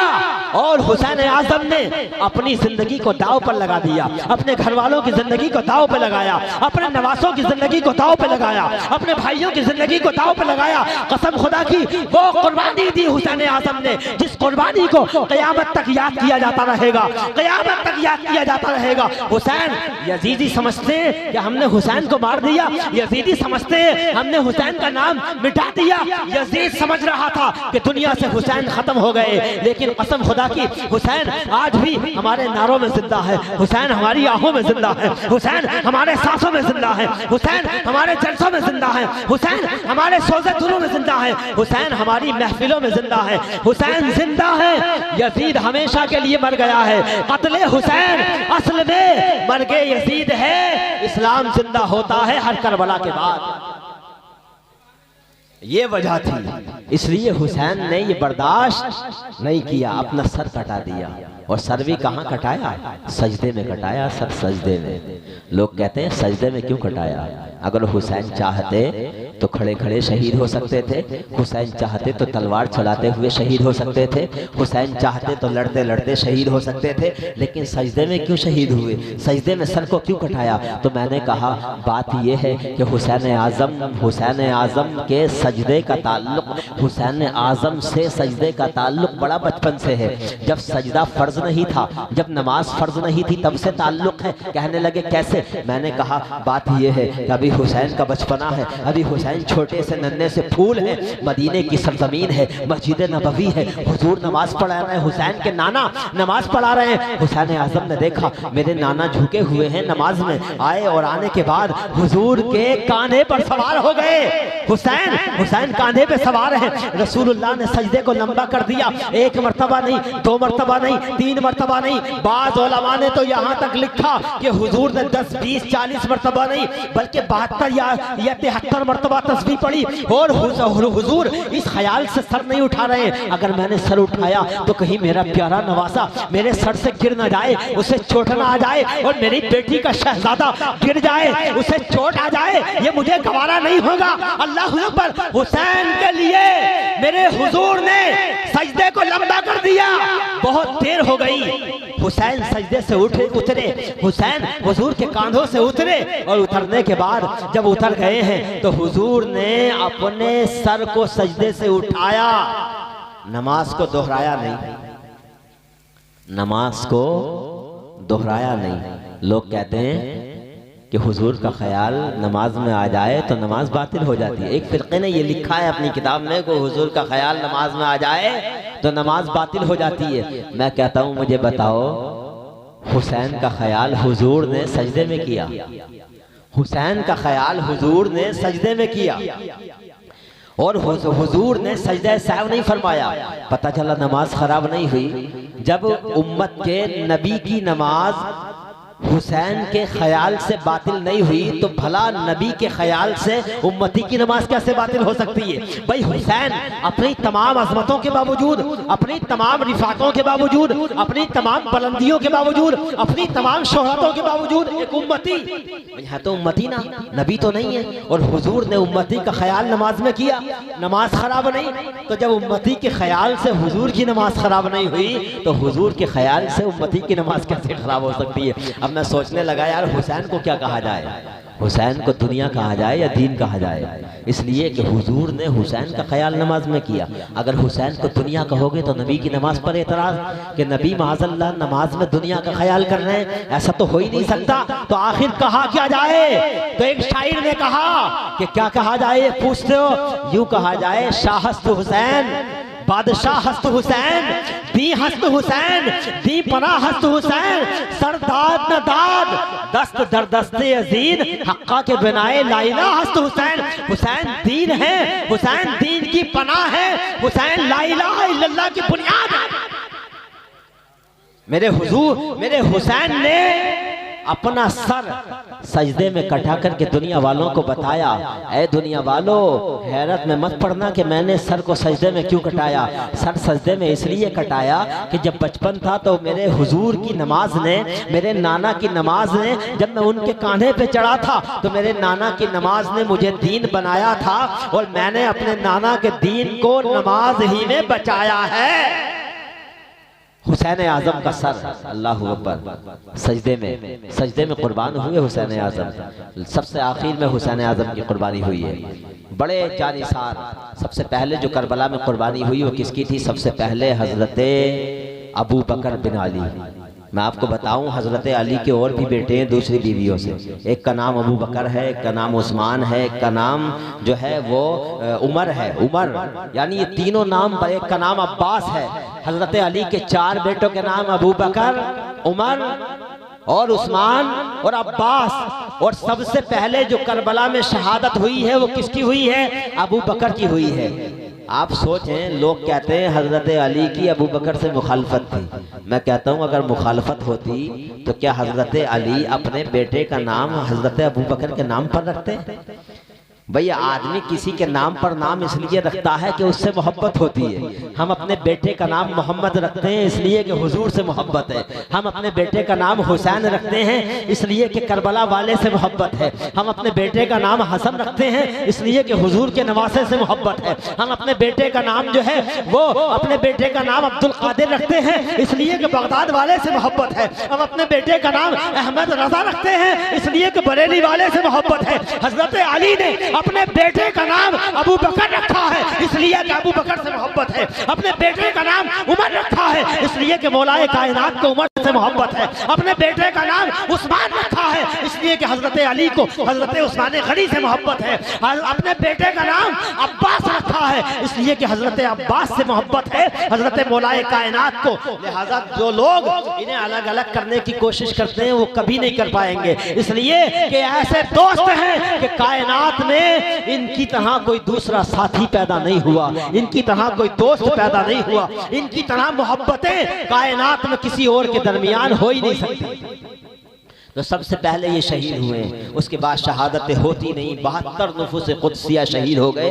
और हुसैन आजम ने अपनी जिंदगी को दांव पर लगा दिया, अपने घर वालों की जिंदगी को दांव पर लगाया, अपने नवासों की जिंदगी को दांव पर लगाया, अपने भाइयों की जिंदगी को दांव पर लगाया। कसम खुदा की वो कुर्बानी दी हुसैन आजम ने जिस कुर्बानी को क़यामत तक याद किया जाता रहेगा, क़यामत तक याद किया जाता रहेगा। हुसैन यजीदी समझते हैं कि हमने हुसैन को मार दिया, यजीदी समझते हैं हमने हुसैन का नाम मिटा दिया। यजीद समझ रहा था कि दुनिया से हुसैन खत्म हो गए, लेकिन कसम खुदा की हुसैन आज भी हमारे नारों में जिंदा है, हुसैन हमारी आहों में जिंदा है, हुसैन हमारे सांसों में जिंदा है, हुसैन हमारे जलसों में जिंदा है, हुसैन हमारे सोज़े दुरूं में जिंदा है, हुसैन हमारी महफिलों में जिंदा है, हुसैन जिंदा है। यजीद हमेशा के लिए मर गया है, कत्ले हुसैन असल में मर्गे यजीद है, इस्लाम जिंदा होता है हर करबला के बाद। ये वजह थी, इसलिए हुसैन ने ये बर्दाश्त नहीं किया, अपना सर कटा दिया। और सर भी कहाँ कटाया? सजदे में कटाया, सर सजदे में। लोग कहते हैं सजदे में क्यों कटाया? अगर हुसैन चाहते तो खड़े खड़े शहीद हो सकते थे, हुसैन चाहते तो तलवार चलाते हुए शहीद हो सकते थे, हुसैन चाहते तो लड़ते लड़ते शहीद हो सकते थे, लेकिन सजदे में क्यों शहीद हुए? सजदे में सर को क्यों कटाया? तो मैंने कहा बात यह है कि हुसैन आज़म के सजदे का ताल्लुक, हुसैन आज़म से सजदे का ताल्लुक बड़ा बचपन से है। जब सजदा फर्ज नहीं था, जब नमाज फर्ज नहीं थी, तब से ताल्लुक है। कहने लगे कैसे? मैंने कहा बात यह है कि अभी हुसैन का बचपना है, अभी हुसैन छोटे से नन्हे से फूल है, मदीने की सरजमीन है, मस्जिद नबवी है, हुजूर नमाज पढ़ा रहे हैं, हुसैन के नाना नमाज पढ़ा रहे हैं। हुसैन आज़म ने देखा मेरे नाना झुके हुए हैं नमाज में, आए और आने के बाद हुजूर के कांधे पर सवार हो गए। हुसैन कांधे पे सवार है। रसूलुल्लाह ने सजदे को लंबा कर दिया, एक मर्तबा नहीं, दो मर्तबा नहीं, तीन मर्तबा नहीं, बाज़ उलमा ने तो यहाँ तक लिखा कि हुजूर ने 10, 20, 40 मर्तबा नहीं बल्कि 72 या 73 मर्तबा तस्बीह पढ़ी। और हुजूर इस ख्याल से सर नहीं उठा रहे, अगर मैंने सर उठाया तो कहीं मेरा प्यारा नवासा मेरे सर से गिर न जाए, उसे चोट न आ जाए, और मेरी बेटी का शहजादा गिर जाए, उसे चोट आ जाए, ये मुझे गवारा नहीं होगा। अल्लाह अकबर। हुसैन के लिए मेरे हुजूर ने सजदे को लंबा कर दिया। बहुत देर हो गई, हुसैन सजदे से उतरे, हुसैन हुजूर के कांधों से उतरे, और उतरने के बाद जब उतर गए हैं तो हुजूर ने अपने सर को सजदे से उठाया, नमाज को दोहराया नहीं, नमाज को दोहराया नहीं। लोग कहते हैं कि हुजूर का ख्याल नमाज में आ जाए तो नमाज बातिल हो जाती है। एक फिरके ने ये लिखा है अपनी किताब में कि हुजूर का ख्याल नमाज में आ जाए तो नमाज बातिल हो जाती है। मैं कहता हूँ मुझे बताओ, हुसैन का ख्याल हुजूर ने सजदे में किया, हुसैन का ख्याल हुजूर ने सजदे में किया, और हुजूर ने सजदे सहव नहीं फरमाया। पता चला नमाज खराब नहीं हुई। जब उम्मत के नबी की नमाज हुसैन के ख्याल से बातिल नहीं हुई तो भला नबी के ख्याल से उम्मती की नमाज कैसे बातिल हो सकती है? भाई हुसैन अपनी तमाम अजमतों के बावजूद, अपनी तमाम रिफातों के बावजूद, अपनी तमाम बुलंदियों के बावजूद, अपनी तमाम शोहरतों के बावजूद एक उम्मती है, तो उम्मती ना, नबी तो नहीं है। और हुजूर ने उम्मती का ख्याल नमाज में किया, नमाज खराब नहीं। तो जब उम्मती के ख्याल से हुजूर की नमाज खराब नहीं हुई तो हुजूर के ख्याल से उम्मती की नमाज कैसे खराब हो सकती है? अब मैं सोचने लगा यार हुसैन को क्या कहा जाए, हुसैन को दुनिया कहा जाए या दीन कहा जाए? इसलिए कि हुजूर ने हुसैन का ख्याल नमाज में किया। अगर हुसैन को दुनिया कहोगे तो नबी की नमाज पर एतराज कि नबी माज़अल्लाह नमाज में दुनिया का ख्याल कर रहे हैं, ऐसा तो हो ही नहीं सकता। तो आखिर कहा क्या जाए? तो एक शायर ने कहा कि क्या कहा जाए, पूछते हो? यूं कहा जाए, शाहस्त हुसैन, बादशाह हस्त हुसैन, दी हस्त हुसैन, दी पना हस्त हुसैन, सरदाद न दाद, दस्त दर दस्ते अजीद, हक्का के बनाए लाइला हस्त हुसैन। हुसैन दीन है, हुसैन दीन की पनाह है, हुसैन ला इलाहा इल्लल्लाह की बुनियाद है। मेरे हुजूर, मेरे हुसैन ने अपना सर सजदे में कटा करके दुनिया वालों को बताया, ऐ दुनिया वालों, हैरत में मत पड़ना कि मैंने सर को सजदे में क्यों कटाया। सर सजदे में इसलिए कटाया कि जब बचपन था तो मेरे हुजूर की नमाज ने, मेरे नाना की नमाज ने, जब मैं उनके कांधे पे चढ़ा था तो मेरे नाना की नमाज ने मुझे दीन बनाया था, और मैंने अपने नाना के दीन को नमाज ही में बचाया है। हुसैन आज़म का सर, अल्लाह अकबर, सजदे में कुर्बान हुए हुसैन आज़म। सबसे आखिर में हुसैन आज़म की कुर्बानी हुई है, बड़े जानिसार। सबसे पहले जो करबला में कुर्बानी हुई वो किसकी थी? सबसे पहले हजरत अबू बकर बिन अली, मैं आपको बताऊं, हजरत अली के और भी बेटे हैं दूसरी बीवियों से। एक का नाम अबू बकर है, एक का नाम उस्मान है, एक का नाम जो है वो उमर है। उमर यानी ये तीनों नाम, एक का नाम अब्बास है। हजरत अली के 4 बेटों के नाम अबू बकर, उमर और उस्मान और अब्बास। और सबसे पहले जो करबला में शहादत हुई है वो किसकी हुई है? अबू बकर की हुई है। आप सोचें, लोग कहते हैं हजरत अली की अबू बकर से मुखालफत थी। मैं कहता हूं अगर मुखालफत होती तो क्या हजरत अली अपने बेटे का नाम हजरत अबू बकर के नाम पर रखते? भैया, आदमी किसी के नाम पर नाम इसलिए रखता है कि उससे मोहब्बत होती है। हम अपने बेटे का नाम मोहम्मद रखते हैं इसलिए कि हुजूर से मोहब्बत है। हम अपने बेटे का नाम हुसैन रखते हैं इसलिए कि करबला वाले से मोहब्बत है। हम अपने बेटे का नाम हसन रखते हैं इसलिए कि हुजूर के नवासे से मोहब्बत है। हम अपने बेटे का नाम जो है वो अपने बेटे का नाम अब्दुल कादिर रखते हैं इसलिए कि बगदाद वाले से मोहब्बत है। हम अपने बेटे का नाम अहमद रजा रखते हैं इसलिए कि बरेली वाले से मोहब्बत है। हजरत अली ने अपने बेटे का नाम अबू बकर रखा है इसलिए कि अबू बकर से मोहब्बत है। अपने बेटे का नाम उमर रखा है इसलिए कि मौलाए कायनात को उमर से मोहब्बत है। अपने बेटे का नाम उस्मान रखा है इसलिए कि हजरत अली को हजरत उस्मान गनी से मोहब्बत है। अपने बेटे का नाम अब्बास रखा है इसलिए कि हजरत अब्बास से मोहब्बत है हजरत मौलाए कायनात को। लिहाजा जो लोग इन्हें अलग अलग करने की कोशिश करते हैं वो कभी नहीं कर पाएंगे, इसलिए कि ऐसे दोस्त हैं कि कायनात में इनकी तरह कोई दूसरा साथी पैदा नहीं हुआ, इनकी तरह कोई दोस्त पैदा नहीं हुआ, इनकी तरह मोहब्बतें कायनात में किसी और के दरमियान हो ही नहीं सकती। तो सबसे पहले ये शहीद हुए, उसके बाद शहादतें होती नहीं। 72 नुफूस कुदसिया शहीद हो गए।